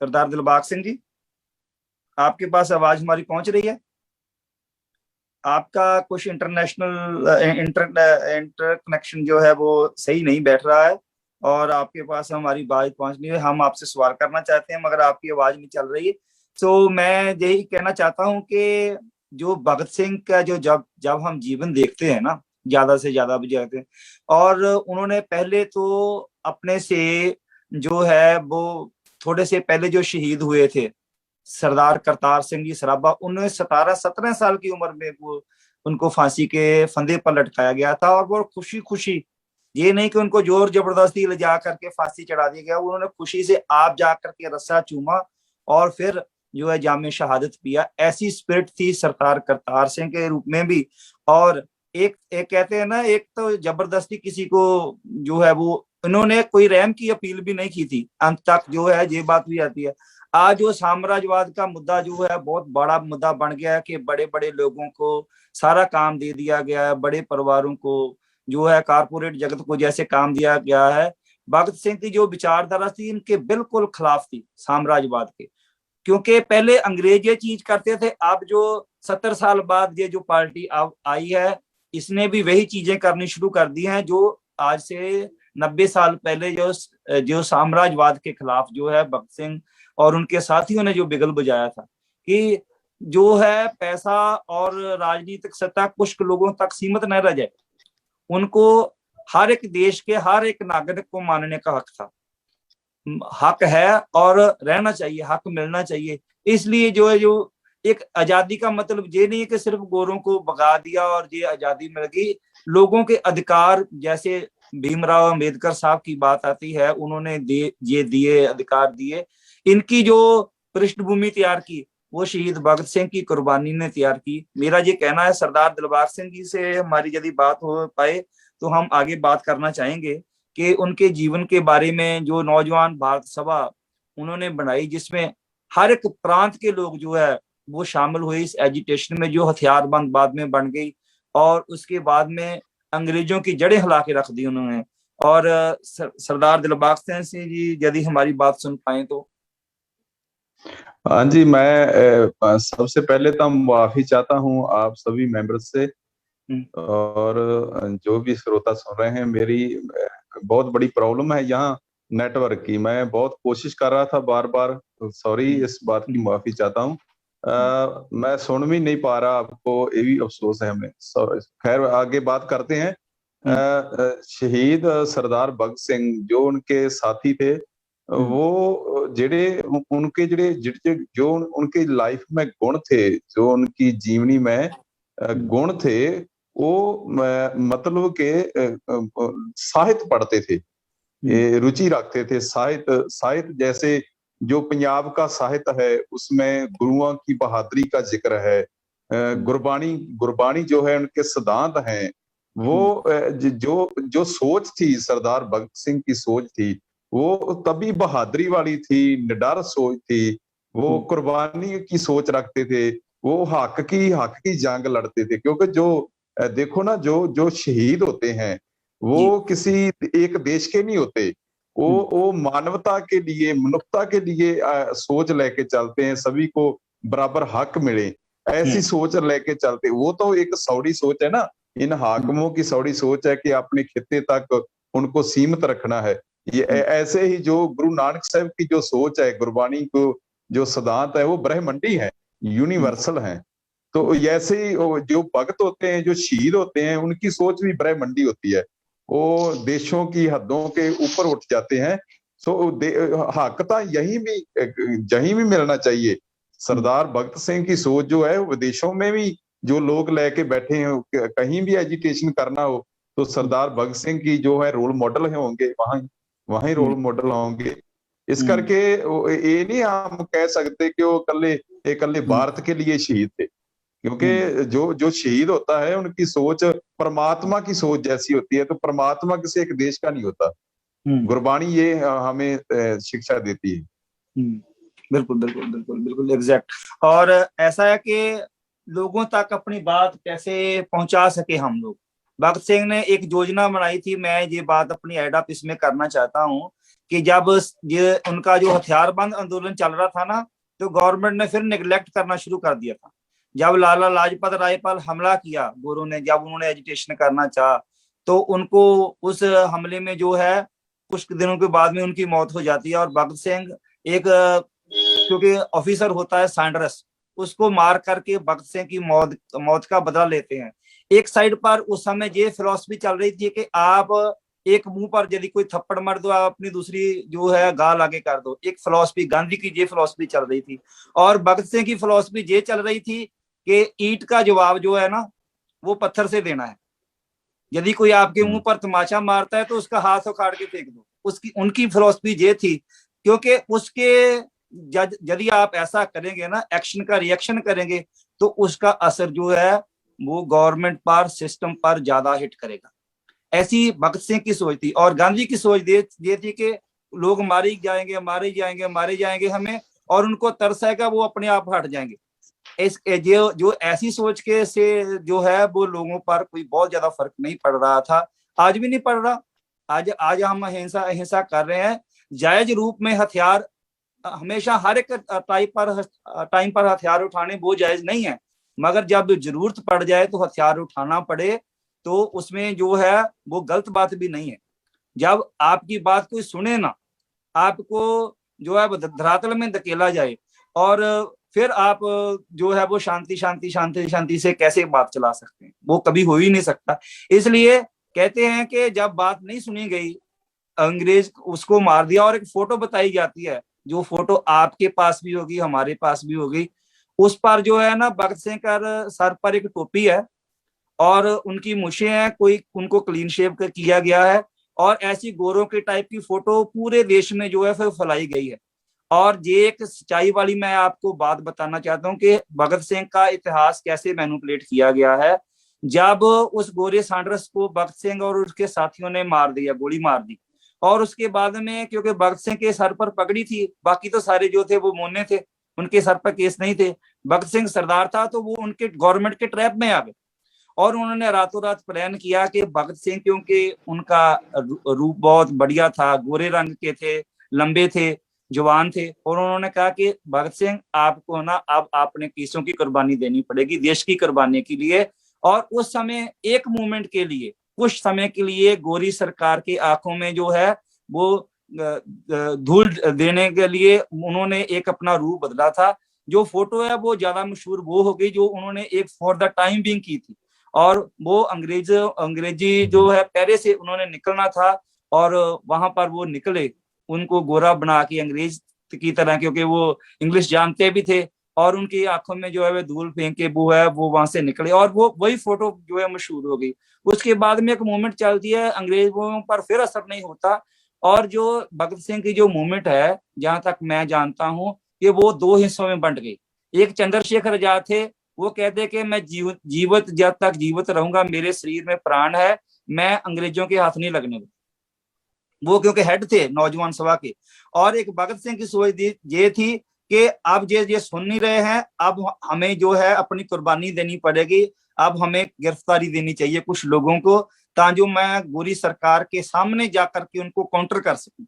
Speaker 1: सरदार दिलबाग सिंह जी, आपके पास आवाज हमारी पहुंच रही है? आपका कुछ इंटर कनेक्शन जो है वो सही नहीं बैठ रहा है और आपके पास हमारी बात पहुंचनी है। हम आपसे सवाल करना चाहते हैं मगर आपकी आवाज नहीं चल रही है। तो मैं यही कहना चाहता हूं कि जो भगत सिंह का जो जब हम जीवन देखते हैं ना, ज्यादा से ज्यादा भी जाते हैं, और उन्होंने पहले तो अपने से जो है वो थोड़े से पहले जो शहीद हुए थे, सरदार करतार सिंह जी सराबा, 17 साल की उम्र में वो उनको फांसी के फंदे पर लटकाया गया था। और वो खुशी खुशी, ये नहीं कि उनको जोर जबरदस्ती ले जा करके फांसी चढ़ा दिया गया, उन्होंने खुशी से आप जा करके रस्सा चूमा और फिर जो है जामे शहादत पिया। ऐसी स्पिरिट थी सरदार करतार सिंह के रूप में भी। और एक कहते हैं ना, एक तो जबरदस्ती किसी को जो है वो, इन्होंने कोई रहम की अपील भी नहीं की थी अंत तक, जो है ये बात भी आती है। आज वो साम्राज्यवाद का मुद्दा जो है बहुत बड़ा मुद्दा बन गया है कि बड़े बड़े लोगों को सारा काम दे दिया गया है, बड़े परिवारों को जो है कारपोरेट जगत को जैसे काम दिया गया है। भगत सिंह की जो विचारधारा थी इनके बिल्कुल खिलाफ थी साम्राज्यवाद के, क्योंकि पहले अंग्रेज ये चीज करते थे। अब जो 70 साल बाद ये जो पार्टी अब आई है, इसने भी वही चीजें करनी शुरू कर दी हैं जो आज से 90 साल पहले जो साम्राज्यवाद के खिलाफ जो है भगत सिंह और उनके साथियों ने जो बिगल बजाया था कि जो है पैसा और राजनीतिक सत्ता कुछ लोगों तक सीमित न रह जाए, उनको हर एक देश के हर एक नागरिक को मानने का हक था, हक है और रहना चाहिए, हक मिलना चाहिए। इसलिए जो है जो एक आजादी का मतलब ये नहीं है कि सिर्फ गोरों को भगा दिया और ये आजादी मिल गई। लोगों के अधिकार, जैसे भीमराव अंबेडकर साहब की बात आती है, उन्होंने ये दिए अधिकार दिए। इनकी जो पृष्ठभूमि तैयार की वो शहीद भगत सिंह की कुर्बानी ने तैयार की। मेरा ये कहना है, सरदार दिलबाग सिंह जी से हमारी यदि बात हो पाए तो हम आगे बात करना चाहेंगे कि उनके जीवन के बारे में जो नौजवान भारत सभा उन्होंने बनाई, जिसमें हर एक प्रांत के लोग जो है वो शामिल हुए इस एजिटेशन में, जो हथियारबंद बाद में बन गई और उसके बाद में अंग्रेजों की जड़ें हिला के रख दी उन्होंने। और सरदार दिलबाग सिंह जी यदि हमारी बात सुन पाए तो।
Speaker 2: हाँ जी, मैं सबसे पहले तो माफी चाहता हूँ आप सभी मेंबर्स से, और जो भी श्रोता सुन रहे हैं। मेरी बहुत बड़ी प्रॉब्लम है यहाँ नेटवर्क की। मैं बहुत कोशिश कर रहा था बार बार, सॉरी, इस बात की माफी चाहता हूँ। मैं सुन भी नहीं पा रहा आपको, ये भी अफसोस है हमें। खैर, आगे बात करते हैं। शहीद सरदार भगत सिंह जो उनके साथी थे, वो जेड़े उनके जो उनके लाइफ में गुण थे, जो उनकी जीवनी में गुण थे, वो मतलब के साहित्य पढ़ते थे, रुचि रखते थे। साहित्य जैसे जो पंजाब का साहित्य है उसमें गुरुओं की बहादुरी का जिक्र है, गुरबाणी जो है उनके सिद्धांत हैं। वो जो सोच थी सरदार भगत सिंह की सोच थी, वो तभी बहादुरी वाली थी, निडर सोच थी। वो कुर्बानी की सोच रखते थे, वो हक की जंग लड़ते थे। क्योंकि जो देखो ना, जो शहीद होते हैं वो किसी एक देश के नहीं होते, वो मानवता के लिए, मनुष्यता के लिए सोच लेके चलते हैं, सभी को बराबर हक मिले, ऐसी सोच लेके चलते। वो तो एक सौड़ी सोच है ना, इन हाकिमों की सौड़ी सोच है कि अपने खित्ते तक उनको सीमित रखना है। ये ऐसे ही जो गुरु नानक साहब की जो सोच है, गुरबाणी को जो सिद्धांत है, वो ब्रह्मंडी है, यूनिवर्सल है। तो ऐसे ही जो भक्त होते हैं, जो शहीद होते हैं, उनकी सोच भी ब्रह्मंडी होती है। वो देशों की हदों के ऊपर उठ जाते हैं। सो हक तो यहीं भी मिलना चाहिए। सरदार भगत सिंह की सोच जो है, विदेशों में भी जो लोग लेके बैठे हैं, कहीं भी एजुकेशन करना हो तो सरदार भगत सिंह की जो है रोल मॉडल है होंगे, वहां रोल मॉडल होंगे। इस करके ये नहीं हम कह सकते कि वो कल्ले भारत के लिए शहीद थे, क्योंकि जो शहीद होता है उनकी सोच परमात्मा की सोच जैसी होती है, तो परमात्मा किसी एक देश का नहीं होता। गुरबाणी ये हमें शिक्षा देती है।
Speaker 1: बिल्कुल बिल्कुल बिल्कुल बिल्कुल एग्जैक्ट। और ऐसा है कि लोगों तक अपनी बात कैसे पहुंचा सके हम लोग। भगत सिंह ने एक योजना बनाई थी, मैं ये बात अपनी एड अप इसमें करना चाहता हूँ कि जब ये उनका जो हथियारबंद आंदोलन चल रहा था ना, तो गवर्नमेंट ने फिर निगलेक्ट करना शुरू कर दिया था। जब लाला लाजपत राय पर हमला किया गोरों ने, जब उन्होंने एजिटेशन करना चाहा, तो उनको उस हमले में जो है कुछ दिनों के बाद में उनकी मौत हो जाती है। और भगत सिंह एक क्योंकि ऑफिसर होता है सैंडर्स, उसको मार करके भगत सिंह की मौत का बदला लेते हैं। एक साइड पर उस समय ये फिलॉसफी चल रही थी कि आप एक मुंह पर यदि कोई थप्पड़ मार दो, आप अपनी दूसरी जो है गाल आगे कर दो। एक फिलॉसफी गांधी की ये फिलॉसफी चल रही थी। और भगत सिंह की फिलॉसफी ये चल रही थी कि ईंट का जवाब जो है ना, वो पत्थर से देना है। यदि कोई आपके मुंह पर तमाचा मारता है तो उसका हाथ उखाड़ के फेंक दो। उनकी फिलॉसफी ये थी, क्योंकि उसके यदि आप ऐसा करेंगे ना, एक्शन का रिएक्शन करेंगे, तो उसका असर जो है वो गवर्नमेंट पर, सिस्टम पर ज्यादा हिट करेगा। ऐसी भगत सिंह की सोच थी। और गांधी की सोच ये थी कि लोग मारे जाएंगे हमें, और उनको तरस आएगा, वो अपने आप हट जाएंगे। जो ऐसी सोच के से जो है वो लोगों पर कोई बहुत ज्यादा फर्क नहीं पड़ रहा था, आज भी नहीं पड़ रहा। आज हम अहिंसा कर रहे हैं। जायज रूप में हथियार हमेशा हर एक टाइम पर हथियार उठाने वो जायज नहीं है, मगर जब जरूरत पड़ जाए तो हथियार उठाना पड़े, तो उसमें जो है वो गलत बात भी नहीं है। जब आपकी बात कोई सुने ना, आपको जो है धरातल में धकेला जाए, और फिर आप जो है वो शांति से कैसे बात चला सकते हैं, वो कभी हो ही नहीं सकता। इसलिए कहते हैं कि जब बात नहीं सुनी गई, अंग्रेज उसको मार दिया। और एक फोटो बताई जाती है, जो फोटो आपके पास भी होगी, हमारे पास भी होगी। उस पर जो है ना, भगत सिंह का सर पर एक टोपी है और उनकी मूछें हैं, कोई उनको क्लीन शेव किया गया है, और ऐसी गोरों के टाइप की फोटो पूरे देश में जो है फिर फैलाई गई है। और ये एक सच्चाई वाली मैं आपको बात बताना चाहता हूँ कि भगत सिंह का इतिहास कैसे मैनिपुलेट किया गया है। जब उस गोरे सैंडर्स को भगत सिंह और उसके साथियों ने मार दिया, गोली मार दी, और उसके बाद में क्योंकि भगत सिंह के सर पर पगड़ी थी, बाकी तो सारे जो थे वो मोने थे, उनके सर पर केस नहीं थे। भगत सिंह सरदार था, तो वो उनके गवर्नमेंट के ट्रैप में आ गए। और उन्होंने रातों रात प्लान किया कि भगत सिंह, क्योंकि उनका रूप बहुत बढ़िया था, गोरे रंग के थे, लंबे थे, जवान थे, और उन्होंने कहा कि भगत सिंह आपको ना अब अपने केसों की कुर्बानी देनी पड़ेगी देश की कुर्बानी के लिए। और उस समय एक मूवमेंट के लिए, कुछ समय के लिए गोरी सरकार की आंखों में जो है वो धूल देने के लिए उन्होंने एक अपना रूप बदला था। जो फोटो है वो ज्यादा मशहूर वो हो गई जो उन्होंने एक फॉर द टाइम बिंग की थी, और वो अंग्रेजी जो है पैरे से उन्होंने निकलना था, और वहां पर वो निकले, उनको गोरा बना के अंग्रेज की तरह, क्योंकि वो इंग्लिश जानते भी थे, और उनकी आंखों में जो है वो धूल फेंक के वो है वो वहां से निकले, और वो वही फोटो जो है मशहूर हो गई। उसके बाद में एक मूवमेंट चलती है, अंग्रेजों पर फिर असर नहीं होता। और जो भगत सिंह की जो मूवमेंट है, जहां तक मैं जानता हूँ, कि वो दो हिस्सों में बंट गई। एक चंद्रशेखर आजाद थे, वो कहते कि मैं जीवित जब तक जीवित रहूंगा, मेरे शरीर में प्राण है, मैं अंग्रेजों के हाथ नहीं लगने दूंगा। वो क्योंकि हेड थे नौजवान सभा के। और एक भगत सिंह की सोच ये थी कि अब ये सुन नहीं रहे हैं, अब हमें जो है अपनी कुर्बानी देनी पड़ेगी, अब हमें गिरफ्तारी देनी चाहिए कुछ लोगों को, ताकि मैं गोरी सरकार के सामने जाकर के उनको काउंटर कर सकूं,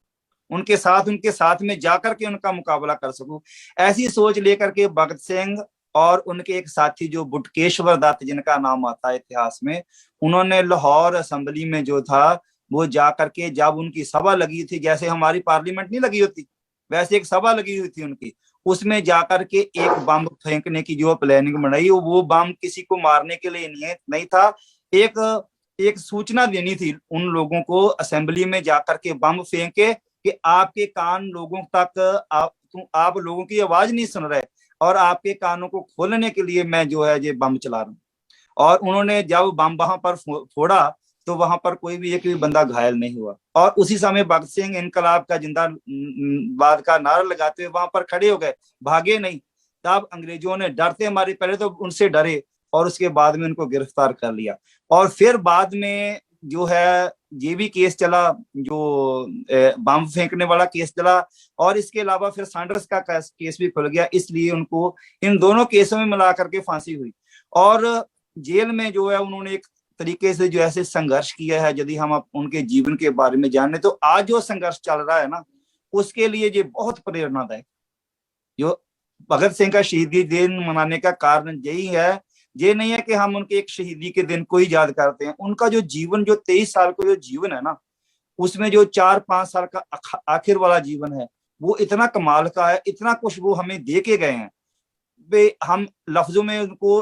Speaker 1: उनके साथ में जाकर के उनका मुकाबला कर सकूं। ऐसी सोच लेकर के भगत सिंह और उनके एक साथी जो बुटकेश्वर दत्त, जिनका नाम आता है इतिहास में, उन्होंने लाहौर असेंबली में जो था वो जाकर के, जब उनकी सभा लगी थी, जैसे हमारी पार्लियामेंट नहीं लगी होती वैसे एक सभा लगी हुई थी उनकी, उसमें जाकर के एक बम फेंकने की जो प्लानिंग बनाई, वो बम किसी को मारने के लिए नहीं था, एक सूचना देनी थी उन लोगों को असेंबली में जाकर के बम फेंके कि आपके कान लोगों तक, आप लोगों की आवाज नहीं सुन रहे, और आपके कानों को खोलने के लिए मैं जो है ये बम चला रहा हूँ। और उन्होंने जब बम वहां पर फोड़ा, तो वहां पर कोई भी एक भी बंदा घायल नहीं हुआ। और उसी समय भगत सिंह इनकलाब का जिंदाबाद का नारा लगाते हुए वहां पर खड़े हो गए, भागे नहीं। तब अंग्रेजों ने डरते मारे पहले तो उनसे डरे और उसके बाद में उनको गिरफ्तार कर लिया। और फिर बाद में जो है ये भी केस चला, जो बम फेंकने वाला केस चला, और इसके अलावा फिर सैंडर्स का केस भी खुल गया, इसलिए उनको इन दोनों केसों में मिला करके फांसी हुई। और जेल में जो है उन्होंने एक तरीके से जो ऐसे संघर्ष किया है, यदि हम उनके जीवन के बारे में जाने तो आज जो संघर्ष चल रहा है ना, उसके लिए ये बहुत प्रेरणादायक। जो भगत सिंह का शहीदी दिन मनाने का कारण यही है, ये नहीं है कि हम उनके एक शहीदी के दिन को ही याद करते हैं। उनका जो जीवन, जो 23 साल का जो जीवन है ना, उसमें जो 4-5 साल का आखिर वाला जीवन है, वो इतना कमाल का है, इतना कुछ वो हमें दे के गए हैं, हम लफ्जों में उनको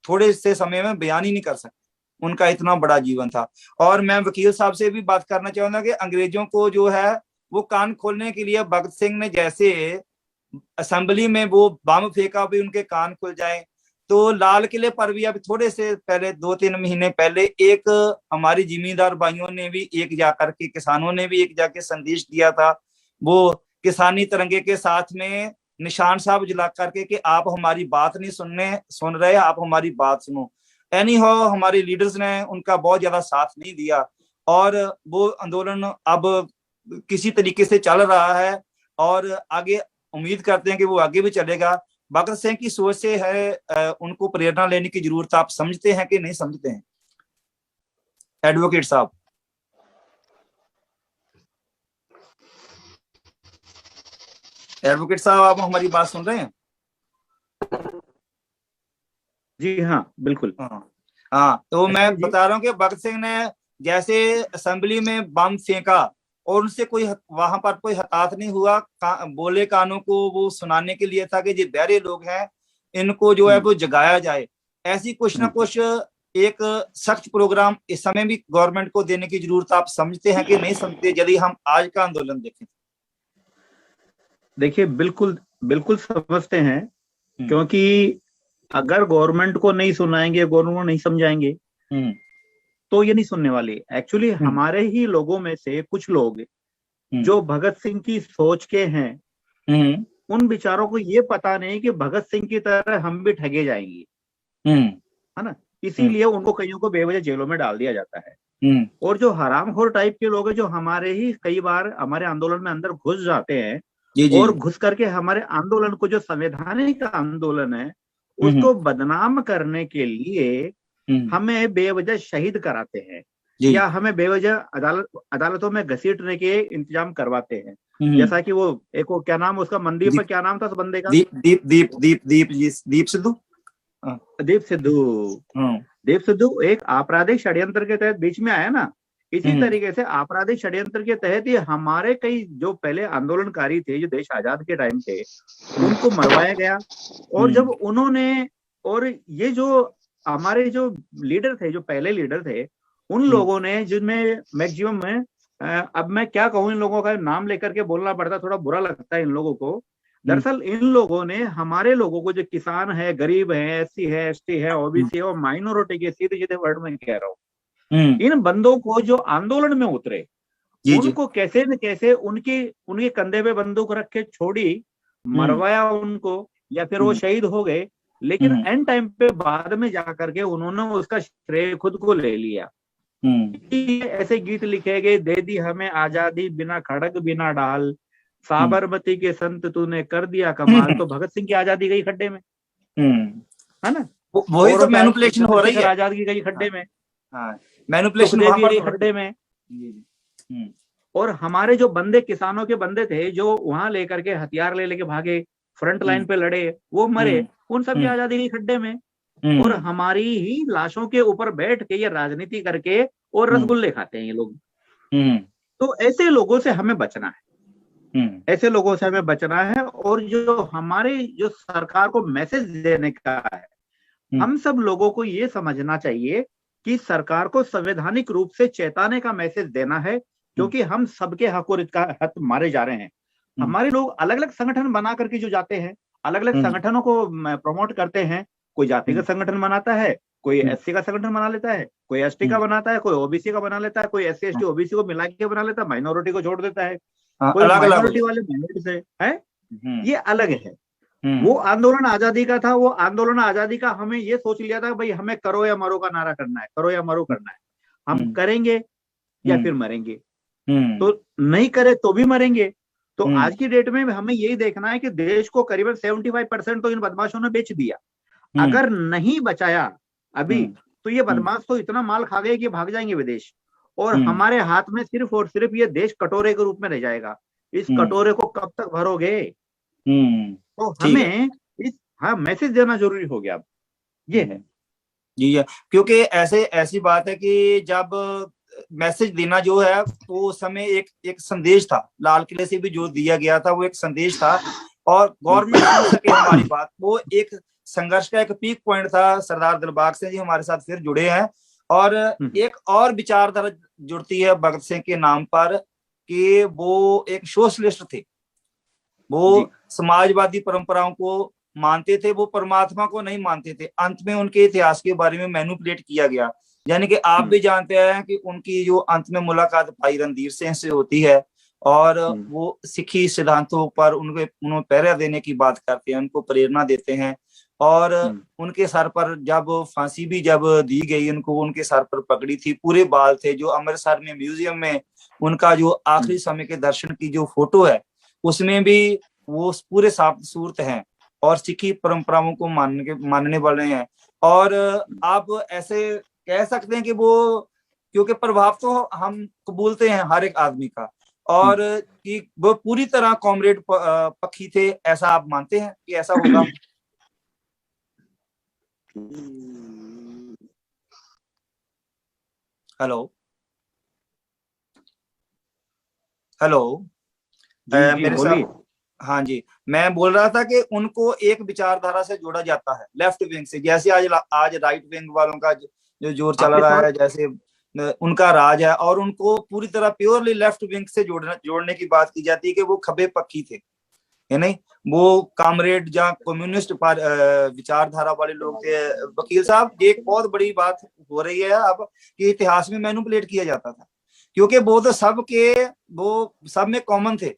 Speaker 1: थोड़े से समय में बयान ही नहीं कर सकते। उनका इतना बड़ा जीवन था। और मैं वकील साहब से भी बात करना चाहूंगा कि अंग्रेजों को जो है वो कान खोलने के लिए भगत सिंह ने जैसे असेंबली में वो बम फेंका भी उनके कान खुल जाए, तो लाल किले पर भी अभी थोड़े से पहले 2-3 महीने पहले एक हमारी जिम्मेदार भाइयों ने भी एक जाकर के, किसानों ने भी एक जाके संदेश दिया था, वो किसानी तिरंगे के साथ में निशान साहब जला करके कि आप हमारी बात नहीं सुन रहे, आप हमारी बात सुनो। एनी हो, हमारे लीडर्स ने उनका बहुत ज्यादा साथ नहीं दिया और वो आंदोलन अब किसी तरीके से चल रहा है और आगे उम्मीद करते हैं कि वो आगे भी चलेगा। भगत सिंह की सोच से है, उनको प्रेरणा लेने की जरूरत आप समझते हैं कि नहीं समझते हैं एडवोकेट साहब? एडवोकेट साहब, आप हमारी बात सुन रहे हैं?
Speaker 3: जी हाँ, बिल्कुल।
Speaker 1: हाँ, तो मैं बता रहा हूँ कि भगत सिंह ने जैसे असेंबली में बम फेंका और उनसे कोई वहां पर कोई हताहत नहीं हुआ, बोले कानों को वो सुनाने के लिए था कि ये बहरे लोग हैं, इनको जो है वो जगाया जाए। ऐसी कुछ ना कुछ एक सख्त प्रोग्राम इस समय भी गवर्नमेंट को देने की जरूरत आप समझते हैं कि नहीं समझते, यदि हम आज का आंदोलन देखें?
Speaker 3: देखिए, बिल्कुल बिल्कुल समझते हैं, क्योंकि अगर गवर्नमेंट को नहीं सुनाएंगे, गवर्नमेंट को नहीं समझाएंगे तो ये नहीं सुनने वाली। एक्चुअली हमारे ही लोगों में से कुछ लोग जो भगत सिंह की सोच के हैं, उन बेचारों को ये पता नहीं कि भगत सिंह की तरह हम भी ठगे जाएंगे, है ना। इसीलिए उनको कईयों को बेवजह जेलों में डाल दिया जाता है। और जो हरामखोर टाइप के लोग हैं, जो हमारे ही कई बार हमारे आंदोलन में अंदर घुस जाते हैं और घुस करके हमारे आंदोलन को, जो संवैधानिक आंदोलन है, उसको बदनाम करने के लिए हमें बेवजह शहीद कराते हैं या हमें बेवजह अदालतों में घसीटने के इंतजाम करवाते हैं। जैसा कि वो एक, वो क्या नाम उसका, मंदिर पर क्या नाम था उस बंदे का?
Speaker 1: दीप सिद्धू।
Speaker 3: दीप सिद्धू एक आपराधिक षड्यंत्र के तहत बीच में आया ना। इसी तरीके से आपराधिक षड्यंत्र के तहत ही हमारे कई जो पहले आंदोलनकारी थे, जो देश आजाद के टाइम थे, उनको मरवाया गया। और जब उन्होंने, और ये जो हमारे जो लीडर थे, जो पहले लीडर थे, उन लोगों ने, जिनमें मैक्सिमम में, अब मैं क्या कहूँ, इन लोगों का नाम लेकर के बोलना पड़ता, थोड़ा बुरा लगता है इन लोगों को। दरअसल इन लोगों ने हमारे लोगों को, जो किसान है, गरीब है, SC है, ST है, OBC है और माइनॉरिटी के, सीधे सीधे वर्ड में कह रहा हूँ, इन बंदों को जो आंदोलन में उतरे, उनको कैसे न कैसे उनके कंधे पे बंदूक रख के छोड़ी, मरवाया उनको, या फिर वो शहीद हो गए। लेकिन एंड टाइम पे बाद में जाकर के उन्होंने उसका श्रेय खुद को ले लिया। ऐसे गीत लिखे गए, दे दी हमें आजादी बिना खड़ग बिना ढाल, साबरमती के संत तूने कर दिया कमाल। तो भगत सिंह की आजादी गई खड्डे में, है ना।
Speaker 1: वही तो मैनिपुलेशन हो रही है,
Speaker 3: आजादी गई खड्डे में,
Speaker 1: मैनिपुलेशन
Speaker 3: खड्डे में। और हमारे जो बंदे, किसानों के बंदे थे, जो वहां लेकर के हथियार ले लेके भागे, फ्रंट लाइन पे लड़े, वो मरे, उन सब की आजादी गई खड्डे में। और हमारी ही लाशों के ऊपर बैठ के ये राजनीति करके और रसगुल्ले खाते हैं ये लोग। तो ऐसे लोगों से हमें बचना है, ऐसे लोगों से हमें बचना है। और जो हमारे, जो सरकार को मैसेज देने का है, हम सब लोगों को ये समझना चाहिए कि सरकार को संवैधानिक रूप से चेताने का मैसेज देना है, क्योंकि हम सबके हक और हक मारे जा रहे हैं। हमारे लोग अलग अलग संगठन बना करके जो जाते हैं, अलग अलग संगठनों को प्रमोट करते हैं। कोई जातिगत संगठन बनाता है, कोई एससी का संगठन बना लेता है, कोई एसटी का बनाता है, कोई ओबीसी का बना लेता है, कोई एससी एसटी ओबीसी को मिला के बना लेता है, माइनॉरिटी को छोड़ देता है, कोई माइनॉरिटी वाले माइनॉरिटी से है, ये अलग है। वो आंदोलन आजादी का था, वो आंदोलन आजादी का हमें ये सोच लिया था भाई हमें करो या मरो का नारा करना है, करो या मरो करना है, हम करेंगे या फिर मरेंगे, तो नहीं करे तो भी मरेंगे। तो आज की डेट में हमें यही देखना है कि देश को करीबन 75% तो इन बदमाशों ने बेच दिया। अगर नहीं बचाया अभी तो ये बदमाश तो इतना माल खा गए कि भाग जाएंगे विदेश, और हमारे हाथ में सिर्फ और सिर्फ ये देश कटोरे के रूप में रह जाएगा। इस कटोरे को कब तक भरोगे? तो हमें इस मैसेज देना जरूरी हो गया अब, ये है
Speaker 1: जी। क्योंकि ऐसी बात है कि जब मैसेज देना जो है वो उस समय एक संदेश था, लाल किले से भी जो दिया गया था वो एक संदेश था, और गवर्नमेंट सुन सके हमारी बात, वो एक संघर्ष का एक पीक पॉइंट था। सरदार दिलबाग सिंह जी हमारे साथ फिर जुड़े हैं, और एक और विचारधारा जुड़ती है भगत सिंह के नाम पर कि वो एक सोशलिस्ट थे, वो समाजवादी परंपराओं को मानते थे, वो परमात्मा को नहीं मानते थे। अंत में उनके इतिहास के बारे में मैनिपुलेट किया गया, यानी कि आप भी जानते हैं कि उनकी जो अंत में मुलाकात भाई रणधीर सिंह से होती है, और वो सिखी सिद्धांतों पर उन्हें पहरा देने की बात करते हैं, उनको प्रेरणा देते हैं, और उनके सर पर जब फांसी भी जब दी गई, उनको उनके सर पर पगड़ी थी, पूरे बाल थे। जो अमृतसर में म्यूजियम में उनका जो आखिरी समय के दर्शन की जो फोटो है उसमें भी वो पूरे साफ सूरत हैं और सिखी परंपराओं को मानने वाले हैं। और आप ऐसे कह सकते हैं कि वो, क्योंकि प्रभाव तो हम कबूलते हैं हर एक आदमी का, और कि वो पूरी तरह कॉमरेड पक्षी थे, ऐसा आप मानते हैं कि ऐसा होगा? हेलो मेरे साथ, हाँ जी, मैं बोल रहा था कि उनको एक विचारधारा से जोड़ा जाता है लेफ्ट विंग से, जैसे आज राइट विंग वालों का जो जोर चल रहा है, जैसे उनका राज है, और उनको पूरी तरह प्योरली लेफ्ट विंग से जोड़ने की बात की जाती है कि वो खबे पक्षी थे, है नहीं, वो कामरेड या कम्युनिस्ट विचारधारा वाले लोग थे। वकील साहब, ये एक बहुत बड़ी बात हो रही है अब कि इतिहास में मैनिपुलेट किया जाता था, क्योंकि वो तो सब में कॉमन थे।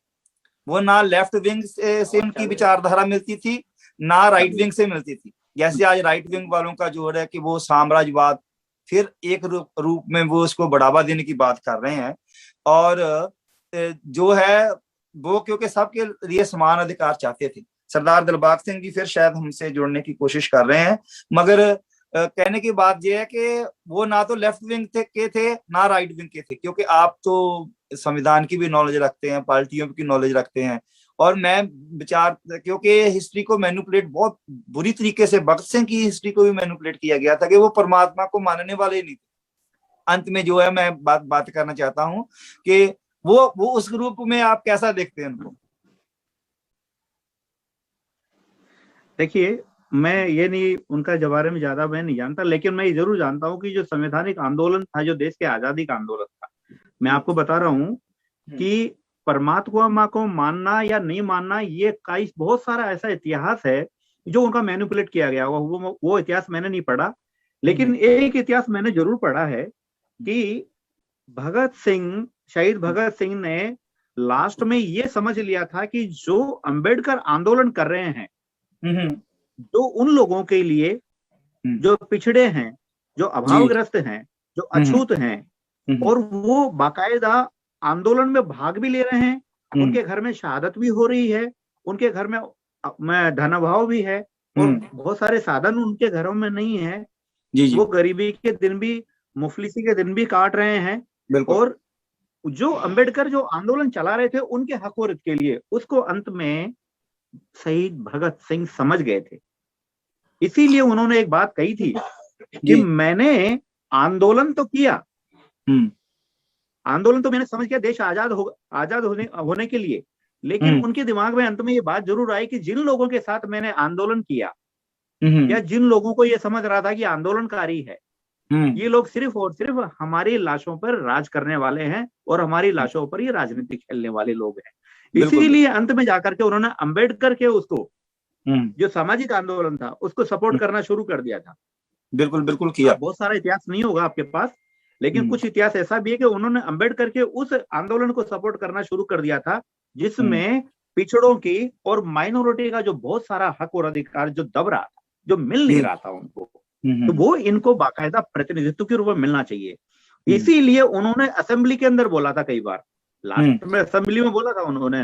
Speaker 1: वो ना लेफ्ट विंग से उनकी विचारधारा मिलती थी, ना राइट विंग से मिलती थी। जैसे आज राइट विंग वालों का जोर है कि वो साम्राज्यवाद फिर एक रूप में वो उसको बढ़ावा देने की बात कर रहे हैं, और जो है वो क्योंकि सबके लिए समान अधिकार चाहते थे। सरदार दिलबाग सिंह जी फिर शायद हमसे जुड़ने की कोशिश कर रहे हैं, मगर कहने की बात यह है कि वो ना तो लेफ्ट विंग के थे ना राइट विंग के थे, क्योंकि आप तो संविधान की भी नॉलेज रखते हैं, पार्टियों की नॉलेज रखते हैं, और मैं क्योंकि हिस्ट्री को मैनिपुलेट बहुत बुरी तरीके से, भगत सिंह की हिस्ट्री को भी मैनिपुलेट किया गया था कि वो परमात्मा को मानने वाले नहीं थे। अंत में जो है मैं बात करना चाहता हूं कि वो उस ग्रुप में आप कैसा देखते हैं उनको?
Speaker 3: देखिए, मैं ये नहीं, उनका बारे में ज्यादा मैं नहीं जानता, लेकिन मैं ये जरूर जानता हूँ कि जो संवैधानिक आंदोलन था, जो देश के आजादी का आंदोलन था, मैं आपको बता रहा हूँ कि परमात्मा को मानना या नहीं मानना, ये कई बहुत सारा ऐसा इतिहास है जो उनका मैनिपुलेट किया गया। वो इतिहास मैंने नहीं पढ़ा, लेकिन एक इतिहास मैंने जरूर पढ़ा है कि शहीद भगत सिंह ने लास्ट में ये समझ लिया था कि जो अंबेडकर आंदोलन कर रहे हैं, जो उन लोगों के लिए जो पिछड़े हैं, जो अभावग्रस्त हैं, जो अछूत हैं, और वो बाकायदा आंदोलन में भाग भी ले रहे हैं, उनके घर में शहादत भी हो रही है, उनके घर में धन अभाव भी है, और बहुत सारे साधन उनके घरों में नहीं है, वो गरीबी के दिन भी, मुफलिसी के दिन भी काट रहे हैं, और जो अंबेडकर जो आंदोलन चला रहे थे उनके हक और हित के लिए, उसको अंत में शहीद भगत सिंह समझ गए थे। इसीलिए उन्होंने एक बात कही थी कि मैंने आंदोलन तो किया, आंदोलन तो मैंने समझ किया देश आजाद होने के लिए, लेकिन उनके दिमाग में अंत में ये बात जरूर आई कि जिन लोगों के साथ मैंने आंदोलन किया, या जिन लोगों को ये समझ रहा था कि आंदोलनकारी है, ये लोग सिर्फ और सिर्फ हमारी लाशों पर राज करने वाले हैं, और हमारी लाशों पर ये राजनीति खेलने वाले लोग हैं। इसीलिए अंत में जाकर के उन्होंने अंबेडकर के उसको जो सामाजिक आंदोलन था उसको सपोर्ट करना शुरू कर दिया था।
Speaker 1: बिल्कुल बिल्कुल किया।
Speaker 3: बहुत सारा इतिहास नहीं होगा आपके पास, लेकिन कुछ इतिहास ऐसा भी है कि उन्होंने अंबेडकर के उस आंदोलन को सपोर्ट करना शुरू कर दिया था जिसमें पिछड़ों की और माइनॉरिटी का जो बहुत सारा हक और अधिकार जो दब रहा था, जो मिल नहीं रहा था उनको, तो वो इनको बाकायदा प्रतिनिधित्व के रूप में मिलना चाहिए। इसीलिए उन्होंने असेंबली के अंदर बोला था, कई बार लास्ट में असेंबली में बोला था उन्होंने,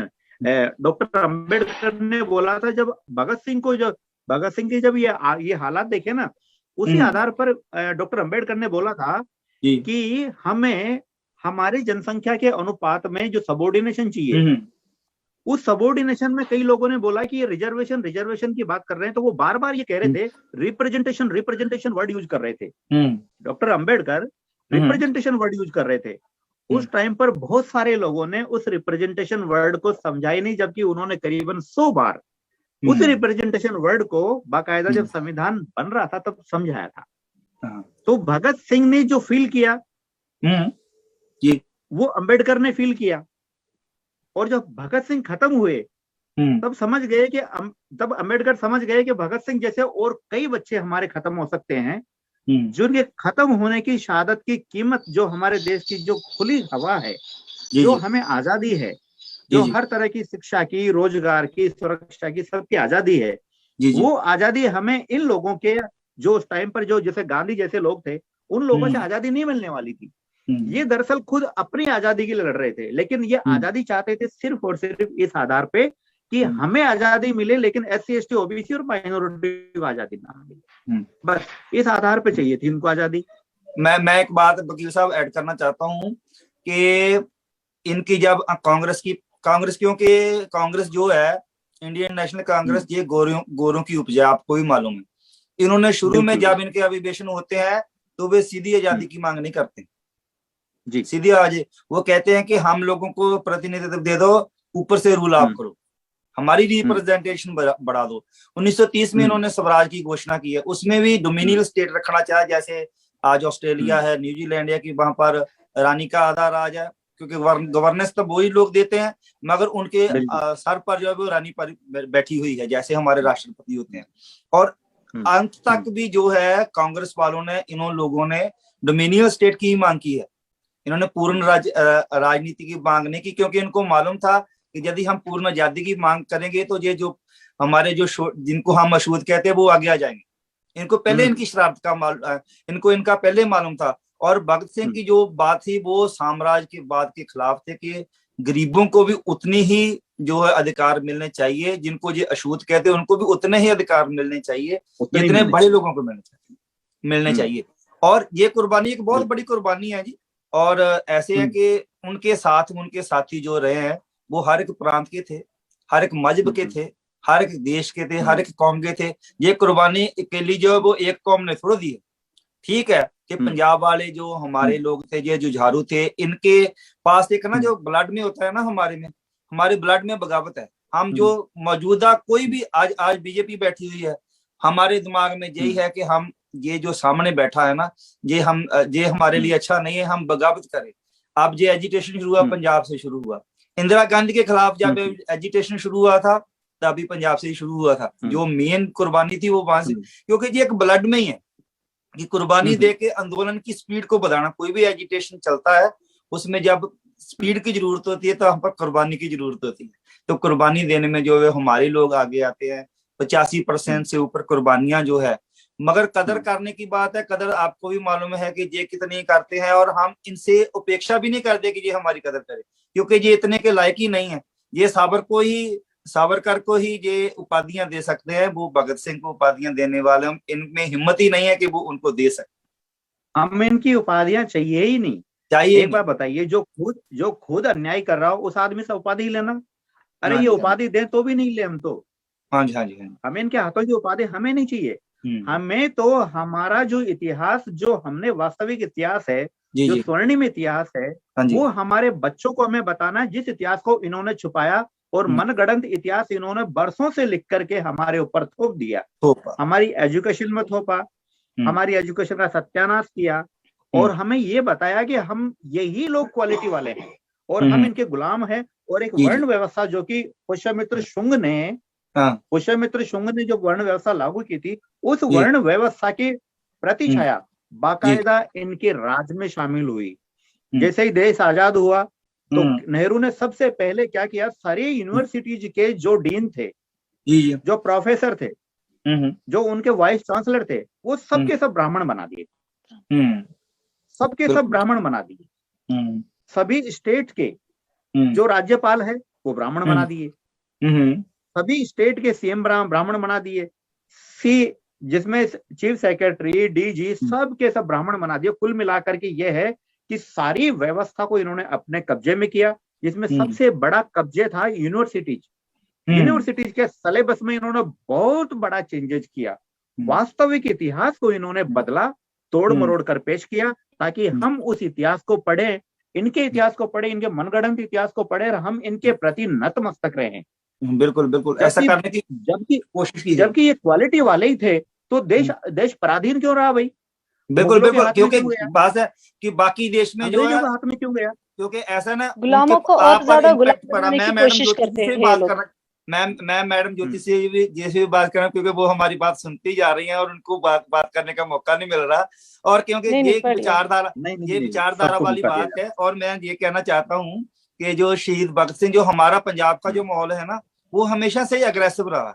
Speaker 3: डॉक्टर अंबेडकर ने बोला था, जब भगत सिंह की जब ये हालात देखे ना, उसी आधार पर डॉक्टर अंबेडकर ने बोला था कि हमें हमारी जनसंख्या के अनुपात में जो सबऑर्डिनेशन चाहिए, उस सबऑर्डिनेशन में कई लोगों ने बोला कि ये रिजर्वेशन की बात कर रहे हैं, तो वो बार बार ये कह रहे थे रिप्रेजेंटेशन वर्ड यूज कर रहे थे। Doctor Ambedkar representation word use कर रहे थे। उस टाइम पर बहुत सारे लोगों ने उस रिप्रेजेंटेशन वर्ड को समझा ही नहीं, जबकि उन्होंने करीबन 100 बार उस रिप्रेजेंटेशन वर्ड को बाकायदा जब संविधान बन रहा था तब समझाया था। तो भगत सिंह ने जो फील किया वो अंबेडकर ने फील किया, और जब भगत सिंह खत्म हुए तब तब अंबेडकर समझ गए कि भगत सिंह जैसे और कई बच्चे हमारे खत्म हो सकते हैं, जिनके खत्म होने की शहादत की कीमत, जो हमारे देश की जो खुली हवा है, जो हमें आजादी है, जो हर तरह की शिक्षा की, रोजगार की, सुरक्षा की, सबकी आजादी है, वो आजादी हमें इन लोगों के, जो उस टाइम पर जो जैसे गांधी जैसे लोग थे, उन लोगों से आजादी नहीं मिलने वाली थी। ये दरअसल खुद अपनी आजादी के लिए लड़ रहे थे, लेकिन ये आजादी चाहते थे सिर्फ और सिर्फ इस आधार पे कि हमें आजादी मिले, लेकिन SC ST OBC और माइनॉरिटी को आजादी ना मिले। बस इस आधार पे चाहिए थी इनको आजादी।
Speaker 1: मैं एक बात वकील साहब ऐड करना चाहता हूँ कि इनकी जब कांग्रेस क्योंकि कांग्रेस जो है, इंडियन नेशनल कांग्रेस, ये गोरों की उपजा, आपको भी मालूम है। इन्होंने शुरू में जब इनके अधिवेशन होते हैं तो वे सीधी आजादी की मांग नहीं करते जी, सीधी आज वो कहते हैं कि हम लोगों को प्रतिनिधित्व दे दो, ऊपर से रूल आप करो, हमारी रिप्रेजेंटेशन बढ़ा दो। 1930 में इन्होंने स्वराज की घोषणा की है, उसमें भी डोमिनियल स्टेट रखना चाहे, जैसे आज ऑस्ट्रेलिया है, न्यूजीलैंड है, कि वहां पर रानी का आधा राज है, क्योंकि गवर्नेंस तो वही लोग देते हैं, मगर उनके सर पर जो है वो रानी पर बैठी हुई है, जैसे हमारे राष्ट्रपति होते हैं। और अंत तक भी जो है कांग्रेस वालों ने, इन लोगों ने डोमिनियल स्टेट की ही मांग की है। इन्होंने पूर्ण राजनीति की मांग नहीं की, क्योंकि इनको मालूम था कि यदि हम पूर्ण आजादी की मांग करेंगे तो ये जो हमारे जो जिनको हम मशहूद कहते हैं वो आगे आ जाएंगे। इनको पहले इनकी शरारत का इनको इनका पहले मालूम था। और भगत सिंह की जो बात थी वो साम्राज्य के बाद के खिलाफ थे कि गरीबों को भी उतनी ही जो है अधिकार मिलने चाहिए, जिनको ये अछूत कहते हैं उनको भी उतने ही अधिकार मिलने चाहिए जितने बड़े लोगों को मिलने चाहिए। और ये कुर्बानी एक बहुत बड़ी कुर्बानी है जी। और ऐसे है कि उनके साथ उनके साथी जो रहे हैं वो हर एक प्रांत के थे, हर एक मजहब के थे, हर एक देश के थे, हर एक कौम के थे। ये कुर्बानी अकेली जो है वो एक कौम ने थोड़ा दी है। ठीक है कि पंजाब वाले जो हमारे लोग थे, ये जुझारू थे, इनके पास एक ना जो ब्लड में होता है ना, हमारे ब्लड में बगावत है। हम जो मौजूदा कोई भी आज बीजेपी बैठी हुई है, हमारे दिमाग में यही है कि हम ये जो सामने बैठा है ना, ये हमारे लिए अच्छा नहीं है, हम बगावत करें। अब ये एजिटेशन शुरू हुआ पंजाब से शुरू हुआ, इंदिरा गांधी के खिलाफ जब एजिटेशन शुरू हुआ था तभी पंजाब से ही शुरू हुआ था। जो मेन कुर्बानी थी वो वहां से, क्योंकि ये एक ब्लड में ही है कि कुर्बानी दे के आंदोलन की स्पीड को बढ़ाना। कोई भी एजिटेशन चलता है उसमें जब स्पीड की जरूरत होती है तो हम पर कुर्बानी की जरूरत होती है। तो कुर्बानी देने में जो है हमारे लोग आगे आते हैं। 85% से ऊपर कुर्बानियां जो है, मगर कदर करने की बात है। कदर आपको भी मालूम है कि ये कितनी करते हैं, और हम इनसे अपेक्षा भी नहीं करते कि ये हमारी कदर करे, क्योंकि ये इतने के लायक ही नहीं है। ये सावरकर को ही ये उपाधियां दे सकते हैं, वो भगत सिंह को उपाधियां देने वाले हम इनमें हिम्मत ही नहीं है कि वो उनको दे सकते।
Speaker 3: हमें इनकी उपाधियां चाहिए ही नहीं चाहिए। एक बात बताइए, जो खुद अन्याय कर रहा हो उस आदमी से उपाधि लेना, अरे ये उपाधि दे तो भी नहीं ले हम तो।
Speaker 1: हाँ जी।
Speaker 3: हमें इनके हाथों की उपाधि हमें नहीं चाहिए। हमें तो हमारा जो इतिहास, जो हमने वास्तविक इतिहास है, जो स्वर्णिम इतिहास है, वो हमारे बच्चों को हमें बताना, जिस इतिहास को इन्होंने छुपाया और मनगढ़ंत इतिहास इन्होंने बरसों से लिख करके हमारे ऊपर थोप दिया, हमारी एजुकेशन में थोपा, हमारी एजुकेशन का सत्यानाश किया, और हमें ये बताया कि हम यही लोग क्वालिटी वाले हैं और हम इनके गुलाम हैं। और एक वर्ण व्यवस्था जो कि पुष्यमित्र शुंग ने जो वर्ण व्यवस्था लागू की थी, उस वर्ण व्यवस्था के प्रतिछाया बाकायदा इनके राज में शामिल हुई। जैसे ही देश आजाद हुआ तो नेहरू ने सबसे पहले क्या किया, सारी यूनिवर्सिटीज के जो डीन थे, जो प्रोफेसर थे, जो उनके वाइस चांसलर थे, वो सबके सब ब्राह्मण बना दिए, सबके सब ब्राह्मण बना दिए। सभी स्टेट के जो राज्यपाल है वो ब्राह्मण बना दिए, सभी स्टेट के सीएम ब्राह्मण बना दिए, जिसमें चीफ सेक्रेटरी, डीजी, सब के सब ब्राह्मण बना दिए। कुल मिलाकर के ये है कि सारी व्यवस्था को इन्होंने अपने कब्जे में किया, जिसमें सबसे बड़ा कब्जे था यूनिवर्सिटीज। यूनिवर्सिटीज के सिलेबस में इन्होंने बहुत बड़ा चेंजेस किया, वास्तविक इतिहास को इन्होंने बदला, तोड़ मरोड़ कर पेश किया, ताकि हम उस इतिहास को पढ़ें, इनके इतिहास को पढ़े, इनके मनगढ़ंत इतिहास को पढ़े और हम इनके प्रति नतमस्तक रहे।
Speaker 1: बिल्कुल बिल्कुल ऐसा करने की
Speaker 3: जबकि कोशिश की, जबकि ये क्वालिटी वाले ही थे तो देश पराधीन क्यों रहा भाई?
Speaker 1: बिल्कुल बिल्कुल, क्योंकि बात है कि बाकी देश में जो है
Speaker 3: हाथ में क्यों गया,
Speaker 1: क्योंकि ऐसा ना
Speaker 4: गुलामों को और ज्यादा गुलाम बनाने की कोशिश करते हैं ये लोग।
Speaker 1: मैं मैडम ज्योति से भी जैसे भी बात कर रहा हूँ, क्योंकि वो हमारी बात सुनती जा रही हैं और उनको बात करने का मौका नहीं मिल रहा, और क्योंकि ये विचारधारा वाली बात है। और मैं ये कहना चाहता हूँ कि जो शहीद भगत सिंह, जो हमारा पंजाब का जो माहौल है ना, वो हमेशा से ही अग्रेसिव रहा है।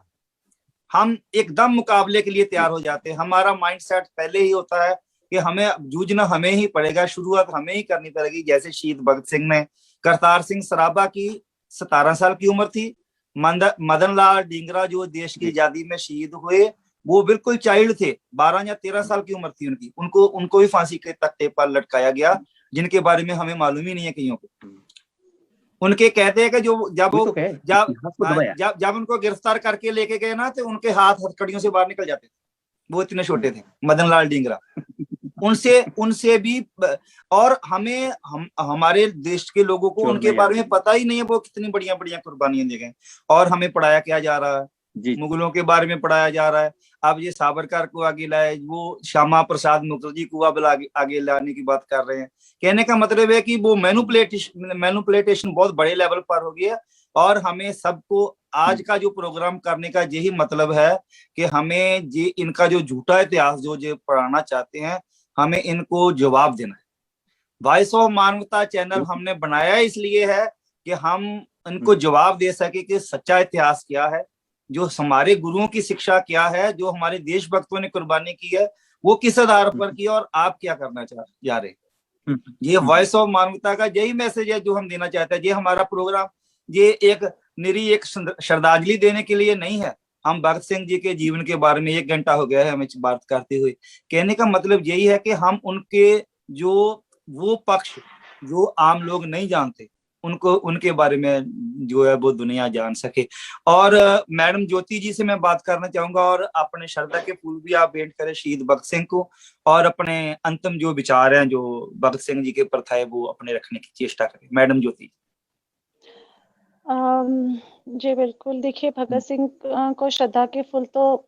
Speaker 1: हम एकदम मुकाबले के लिए तैयार हो जाते हैं, हमारा माइंडसेट पहले ही होता है कि हमें जूझना हमें ही पड़ेगा, शुरुआत हमें ही करनी पड़ेगी। जैसे शहीद भगत सिंह ने, करतार सिंह सराभा की 17 साल की उम्र थी, मदन लाल ढींगरा जो देश की आजादी में शहीद हुए वो बिल्कुल चाइल्ड थे, 12 या 13 साल की उम्र थी उनकी, उनको भी फांसी के तख्ते पर लटकाया गया, जिनके बारे में हमें मालूम ही नहीं है कईयों को। उनके कहते हैं कि जब उनको गिरफ्तार करके लेके गए ना, तो उनके हाथ हथकड़ियों से बाहर निकल जाते थे, वो इतने छोटे थे मदन लाल ढींगरा। उनसे भी, और हमारे देश के लोगों को उनके बारे में पता ही नहीं है, वो कितनी बढ़िया बढ़िया कुर्बानियां दे गए। और हमें पढ़ाया क्या जा रहा है, मुगलों के बारे में पढ़ाया जा रहा है। अब ये सावरकर को आगे लाए, वो श्यामा प्रसाद मुखर्जी को अब आगे लाने की बात कर रहे हैं। कहने का मतलब है कि वो मैनिपुलेटेशन बहुत बड़े लेवल पर हो गया। और हमें सबको आज का जो प्रोग्राम करने का यही मतलब है कि हमें ये इनका जो झूठा इतिहास जो पढ़ाना चाहते हैं, हमें इनको जवाब देना है। वॉइस ऑफ मानवता चैनल हमने बनाया इसलिए है कि हम इनको जवाब दे सके कि सच्चा इतिहास क्या है, जो हमारे गुरुओं की शिक्षा क्या है, जो हमारे देशभक्तों ने कुर्बानी की है, वो किस आधार पर की, और आप क्या करना जा रहे हैं। ये वॉइस ऑफ मानवता का यही मैसेज है जो हम देना चाहते हैं। ये हमारा प्रोग्राम ये एक श्रद्धांजलि देने के लिए नहीं है। हम भगत सिंह जी के जीवन के बारे में 1 घंटा हो गया है हमें बात करते हुए। कहने का मतलब यही है कि हम उनके वो पक्ष जो आम लोग नहीं जानते, उनके बारे में जो है वो दुनिया जान सके। और मैडम ज्योति जी से मैं बात करना चाहूंगा, और अपने श्रद्धा के फूल भी आप भेंट करें शहीद भगत सिंह को, और अपने अंतिम जो विचार हैं जो भगत सिंह जी के प्रथा है वो अपने रखने की चेष्टा करें। मैडम ज्योति।
Speaker 4: जी बिल्कुल, देखिए भगत सिंह को श्रद्धा के फूल तो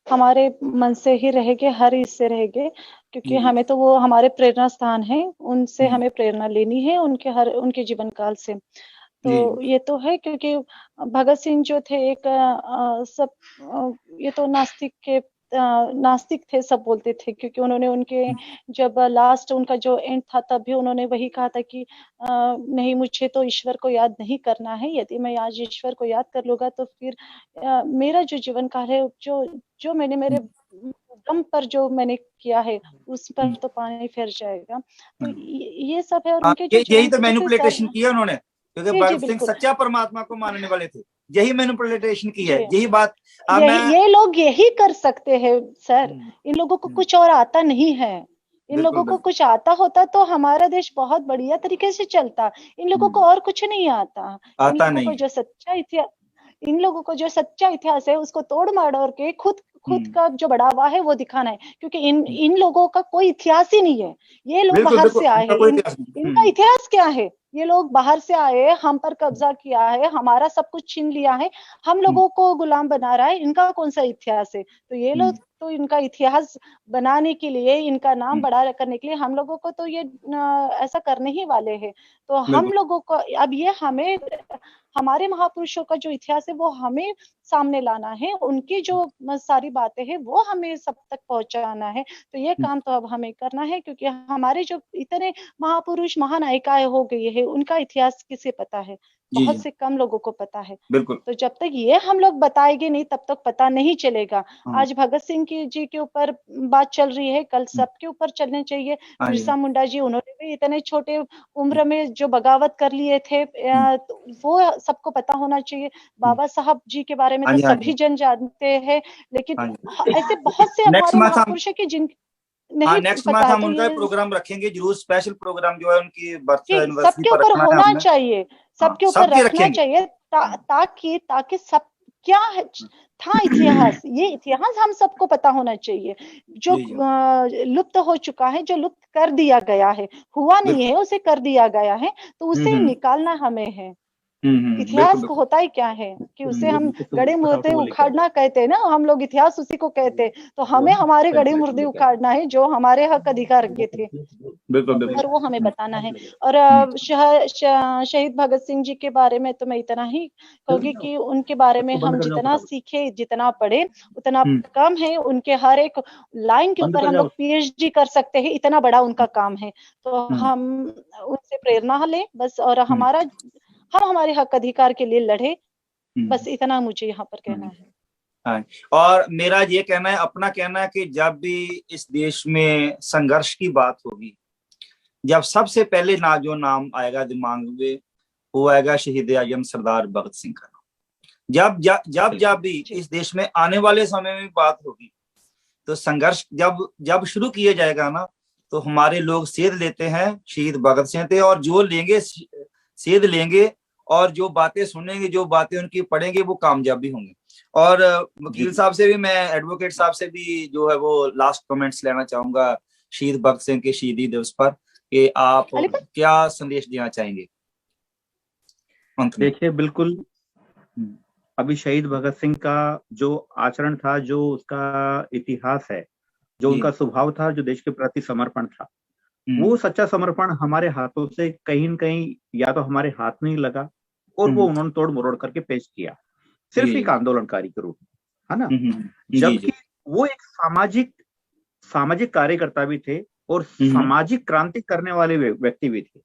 Speaker 4: हमारे मन से ही रहेंगे, हर हिस्से रहेंगे, क्योंकि हमें तो वो हमारे प्रेरणा स्थान है, उनसे हमें प्रेरणा लेनी है, उनके जीवन काल से। तो ये तो है, क्योंकि भगत सिंह जो थे ये तो नास्तिक थे, सब बोलते थे, क्योंकि उन्होंने जब लास्ट उनका जो एंड था तब भी उन्होंने वही कहा था कि नहीं, मुझे तो ईश्वर को याद नहीं करना है, यदि मैं आज ईश्वर को याद कर लूंगा तो फिर मेरा जो जीवन काल है, जो मैंने मेरे दम पर जो मैंने किया है उस पर तो पानी फिर जाएगा। तो ये सब है। और उनके
Speaker 1: यही तो मैनिपुलेशन किया उन्होंने, क्योंकि भगत सिंह सच्चा परमात्मा को मानने वाले थे, यही मैनिपुलेशन की है, यही बात।
Speaker 4: ये लोग यही कर सकते हैं सर, इन लोगों को कुछ और आता नहीं है। इन लोगों को कुछ आता होता तो हमारा देश बहुत बढ़िया तरीके से चलता। इन लोगों को और कुछ नहीं आता। इन लोगों को जो सच्चा इतिहास है उसको तोड़ मरोड़ के खुद का जो बढ़ावा है वो दिखाना है, क्योंकि इन लोगों का कोई इतिहास ही नहीं है। ये लोग बाहर से आए हैं, इनका इतिहास क्या है? ये लोग बाहर से आए, हम पर कब्जा किया है, हमारा सब कुछ छीन लिया है, हम लोगों को गुलाम बना रहा है, इनका कौन सा इतिहास है? तो ये लोग तो इनका इतिहास बनाने के लिए, इनका नाम बड़ा करने के लिए हम लोगों को तो ये ऐसा करने ही वाले हैं। तो हम लोगों को अब ये हमें हमारे महापुरुषों का जो इतिहास है वो हमें सामने लाना है, उनकी जो सारी बातें हैं वो हमें सब तक पहुंचाना है। तो ये काम तो अब हमें करना है, क्योंकि हमारे जो इतने महापुरुष महानायिकाएं हो गई है, उनका इतिहास किसे पता है? बहुत से कम लोगों को पता है। तो जब तक ये हम लोग बताएंगे नहीं तब तक पता नहीं चलेगा। आज भगत सिंह जी के ऊपर बात चल रही है, कल सबके ऊपर चलने चाहिए। बिरसा मुंडा जी, उन्होंने भी इतने छोटे उम्र में जो बगावत कर लिए थे, तो वो सबको पता होना चाहिए। बाबा साहब जी के बारे में तो सभी जन जानते हैं, लेकिन ऐसे बहुत से हमारे महापुरुष है कि जिन नहीं
Speaker 1: नेक्स्ट
Speaker 4: पता
Speaker 1: मंथ
Speaker 4: है।
Speaker 1: हम
Speaker 4: तो
Speaker 1: उनका
Speaker 4: ये
Speaker 1: प्रोग्राम रखेंगे जरूर, स्पेशल प्रोग्राम जो है उनकी बर्थ एनिवर्सरी
Speaker 4: सबके
Speaker 1: पर
Speaker 4: ऊपर
Speaker 1: रखना है
Speaker 4: होना
Speaker 1: हमने।
Speaker 4: चाहिए, सबके ऊपर रखना चाहिए, ताकि सब क्या है था इतिहास, ये इतिहास हम सबको पता होना चाहिए। जो लुप्त हो चुका है, जो लुप्त कर दिया गया है, हुआ नहीं है, उसे कर दिया गया है, तो उसे निकालना हमें है। इतिहास को होता ही क्या है कि उसे हम गड़े मुर्दे उखाड़ना कहते हैं ना, हम लोग इतिहास उसी को कहते हैं। तो हमें हमारे गड़े मुर्दे उखाड़ना है जो हमारे हक अधिकार के थे, और वो हमें बताना है। और शहीद भगत सिंह जी के बारे में तो मैं इतना ही कहूंगी कि उनके बारे में हम जितना सीखे, जितना पढ़े उतना कम है। उनके हर एक लाइन के ऊपर हम लोग PhD कर सकते हैं, इतना बड़ा उनका काम है। तो हम उनसे प्रेरणा लें बस, और हम हमारे हक अधिकार के लिए लड़े, बस इतना मुझे यहाँ पर कहना है।
Speaker 1: और मेरा ये कहना है, अपना कहना है कि जब भी इस देश में संघर्ष की बात होगी, जब सबसे पहले जो नाम आएगा दिमाग में, वो आएगा शहीद आजम सरदार भगत सिंह का। जब भी इस देश में आने वाले समय में बात होगी, तो संघर्ष जब शुरू किया जाएगा ना, तो हमारे लोग सेध लेते हैं शहीद भगत सिंह थे, और जो लेंगे सेध लेंगे, और जो बातें सुनेंगे, जो बातें उनकी पढ़ेंगे, वो कामयाब भी होंगे। और वकील साहब से भी, मैं एडवोकेट साहब से भी जो है वो लास्ट कमेंट्स लेना चाहूंगा शहीद भगत सिंह के शहीदी दिवस पर, कि आप क्या संदेश देना चाहेंगे?
Speaker 3: देखिए, बिल्कुल अभी शहीद भगत सिंह का जो आचरण था, जो उसका इतिहास है, जो उनका स्वभाव था, जो देश के प्रति समर्पण था, वो सच्चा समर्पण हमारे हाथों से कहीं न कहीं या तो हमारे हाथ नहीं लगा, और वो उन्होंने तोड़ मरोड़ करके पेश किया, सिर्फ एक आंदोलनकारी के रूप में, है ना। जबकि वो एक सामाजिक कार्यकर्ता भी थे, और सामाजिक क्रांति करने वाले व्यक्ति भी थे।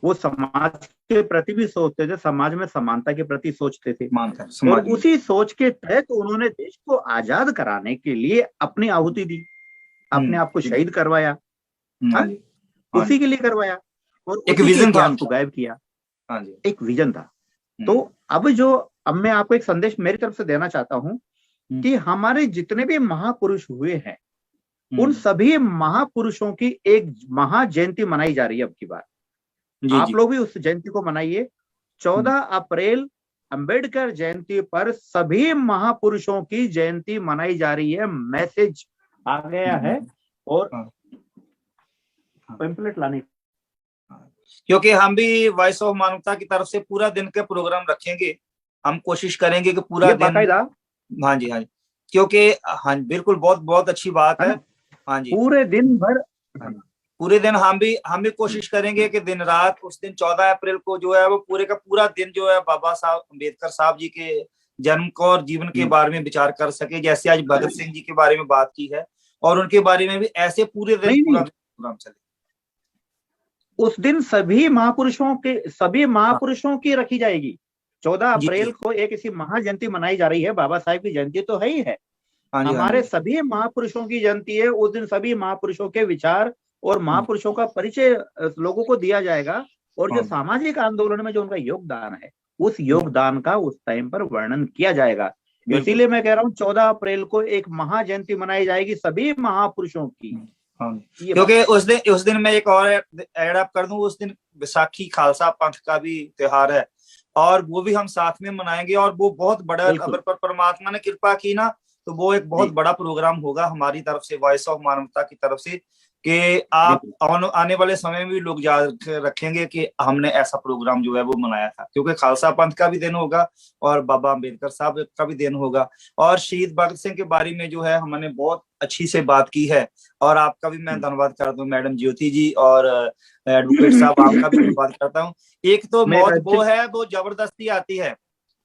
Speaker 3: वो समाज के प्रति भी सोचते थे, समाज में समानता के प्रति सोचते थे, और उसी सोच के तहत उन्होंने देश को आजाद कराने के लिए अपनी आहुति दी, अपने आप को शहीद करवाया, उसी के लिए करवाया, और एक विजन था, उसको गायब किया, एक विजन था। तो अब मैं आपको एक संदेश मेरी तरफ से देना चाहता हूं कि हमारे जितने भी महापुरुष हुए हैं, उन सभी महापुरुषों की एक महाजयंती मनाई जा रही है अब की बार। आप लोग भी उस जयंती को मनाइए। 14 अप्रैल अंबेडकर जयंती पर सभी महापुरुषों की जयंती मनाई जा रही है। मैसेज आ गया है, और पैम्फलेट लाने,
Speaker 1: क्योंकि हम भी वॉइस ऑफ मानवता की तरफ से पूरा दिन के प्रोग्राम रखेंगे। हम कोशिश करेंगे कि पूरा दिन, हाँ जी, क्योंकि हाँ बिल्कुल, बहुत बहुत अच्छी बात है। हाँ जी,
Speaker 3: पूरे दिन भर,
Speaker 1: पूरे दिन हम भी कोशिश करेंगे कि दिन रात उस दिन 14 अप्रैल को जो है वो पूरे का पूरा दिन जो है बाबा साहब अम्बेडकर साहब जी के जन्म को और जीवन के बारे में विचार कर सके। जैसे आज भगत सिंह जी के बारे में बात की है, और उनके बारे में भी ऐसे पूरे दिन पूरा प्रोग्राम चले।
Speaker 3: उस दिन सभी महापुरुषों की रखी जाएगी। 14 अप्रैल को एक ऐसी महाजयंती मनाई जा रही है, बाबा साहब की जयंती तो है ही है, हमारे सभी महापुरुषों की जयंती है। उस दिन सभी महापुरुषों के विचार और महापुरुषों का परिचय लोगों को दिया जाएगा, और जो सामाजिक आंदोलन में जो उनका योगदान है, उस योगदान का उस टाइम पर वर्णन किया जाएगा। इसीलिए मैं कह रहा हूँ 14 अप्रैल को एक महाजयंती मनाई जाएगी सभी महापुरुषों की।
Speaker 1: क्योंकि उस दिन मैं एक और ऐड अप कर दूं, उस दिन बैसाखी खालसा पंथ का भी त्योहार है, और वो भी हम साथ में मनाएंगे। और वो बहुत बड़ा, अगर परमात्मा ने कृपा की ना, तो वो एक बहुत बड़ा प्रोग्राम होगा हमारी तरफ से, वॉइस ऑफ मानवता की तरफ से, कि आप आने वाले समय में भी लोग याद रखेंगे कि हमने ऐसा प्रोग्राम जो है वो मनाया था, क्योंकि खालसा पंथ का भी दिन होगा और बाबा अम्बेडकर साहब का भी दिन होगा। और शहीद भगत सिंह के बारे में जो है हमने बहुत अच्छी से बात की है, और आपका भी मैं धन्यवाद करता हूँ मैडम ज्योति जी और एडवोकेट साहब, आपका भी धन्यवाद करता हूँ। एक तो मौत वो है वो जबरदस्ती आती है,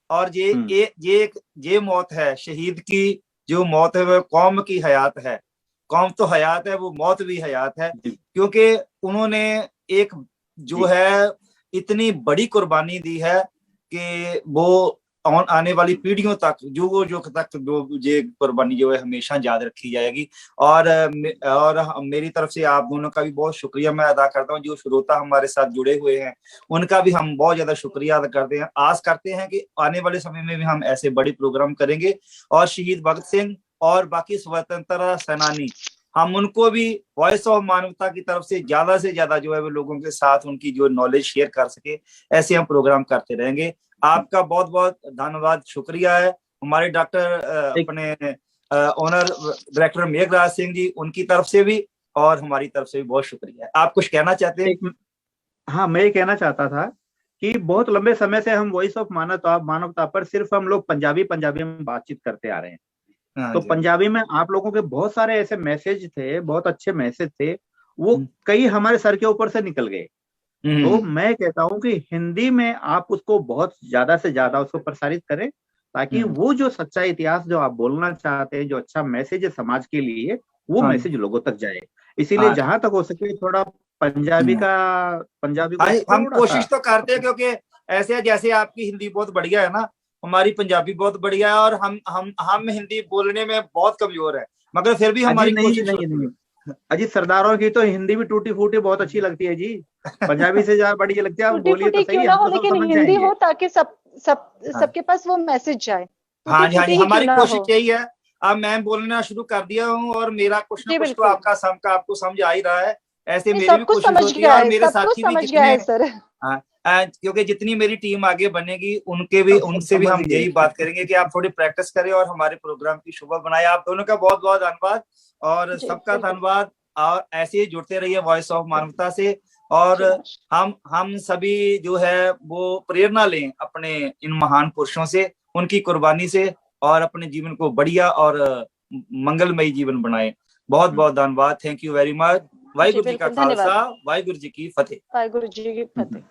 Speaker 1: और ये मौत है शहीद की, जो मौत है वो कौम की हयात है। कौम तो हयात है, वो मौत भी हयात है, क्योंकि उन्होंने एक जो है इतनी बड़ी कुर्बानी दी है कि वो आने वाली पीढ़ियों तक जो ये कुर्बानी जो है हमेशा याद रखी जाएगी। और मेरी तरफ से आप दोनों का भी बहुत शुक्रिया मैं अदा करता हूँ। जो श्रोता हमारे साथ जुड़े हुए हैं उनका भी हम बहुत ज्यादा शुक्रिया अदा करते हैं। आस करते हैं कि आने वाले समय में भी हम ऐसे बड़े प्रोग्राम करेंगे, और शहीद भगत सिंह और बाकी स्वतंत्रता सेनानी, हम उनको भी वॉइस ऑफ मानवता की तरफ से ज्यादा जो है वो लोगों के साथ उनकी जो नॉलेज शेयर कर सके, ऐसे हम प्रोग्राम करते रहेंगे। आपका बहुत बहुत धन्यवाद, शुक्रिया है। हमारे डॉक्टर अपने ऑनर डायरेक्टर मेघराज सिंह जी, उनकी तरफ से भी और हमारी तरफ से भी बहुत शुक्रिया है। आप कुछ कहना चाहते हैं?
Speaker 3: हाँ, मैं ये कहना चाहता था कि बहुत लंबे समय से हम वॉइस ऑफ मानवता पर सिर्फ हम लोग पंजाबी में बातचीत करते आ रहे हैं। तो पंजाबी में आप लोगों के बहुत सारे ऐसे मैसेज थे, बहुत अच्छे मैसेज थे, वो कई हमारे सर के ऊपर से निकल गए। तो मैं कहता हूं कि हिंदी में आप उसको बहुत ज्यादा से ज्यादा उसको प्रसारित करें, ताकि वो जो सच्चा इतिहास जो आप बोलना चाहते हैं, जो अच्छा मैसेज है समाज के लिए, वो मैसेज लोगों तक जाए। इसीलिए जहां तक हो सके थोड़ा पंजाबी को
Speaker 1: हम कोशिश तो करते हैं, क्योंकि ऐसे जैसे आपकी हिंदी बहुत बढ़िया है ना, हमारी पंजाबी बहुत बढ़िया है, और हम हिंदी बोलने में बहुत कमजोर है, मगर फिर भी हमारी कोशिश
Speaker 3: नहीं। अजी सरदारों की तो हिंदी भी टूटी फूटी बहुत अच्छी लगती है जी, पंजाबी से ज्यादा बढ़िया लगती है। आप बोलिए तो सही, हम तो सब समझ
Speaker 4: हिंदी हो ताकि सबके पास वो मैसेज जाए।
Speaker 1: हाँ जी, हमारी कोशिश यही है। अब मैं बोलना शुरू कर दिया हूँ और मेरा कुछ ना कुछ तो आपको समझ आ ही रहा है। ऐसे मेरी भी कोशिश होती है, और मेरे साथी भी जितने, क्योंकि जितनी मेरी टीम आगे बनेगी उनसे भी हम यही बात करेंगे कि आप थोड़ी प्रैक्टिस करें और हमारे प्रोग्राम की शोभा बनाए। आप दोनों का बहुत बहुत धन्यवाद, और सबका धन्यवाद, और ऐसे ही जुड़ते रहिए वॉइस ऑफ मानवता से। और हम सभी जो है वो प्रेरणा लें अपने इन महान पुरुषों से, उनकी कुर्बानी से, और अपने जीवन को बढ़िया और मंगलमयी जीवन बनाएं। बहुत बहुत धन्यवाद। Thank you very much. Waheguru ji का खालसा, वाहिगुरु जी की फतेह।
Speaker 4: वाहिगुरु जी की फतेह।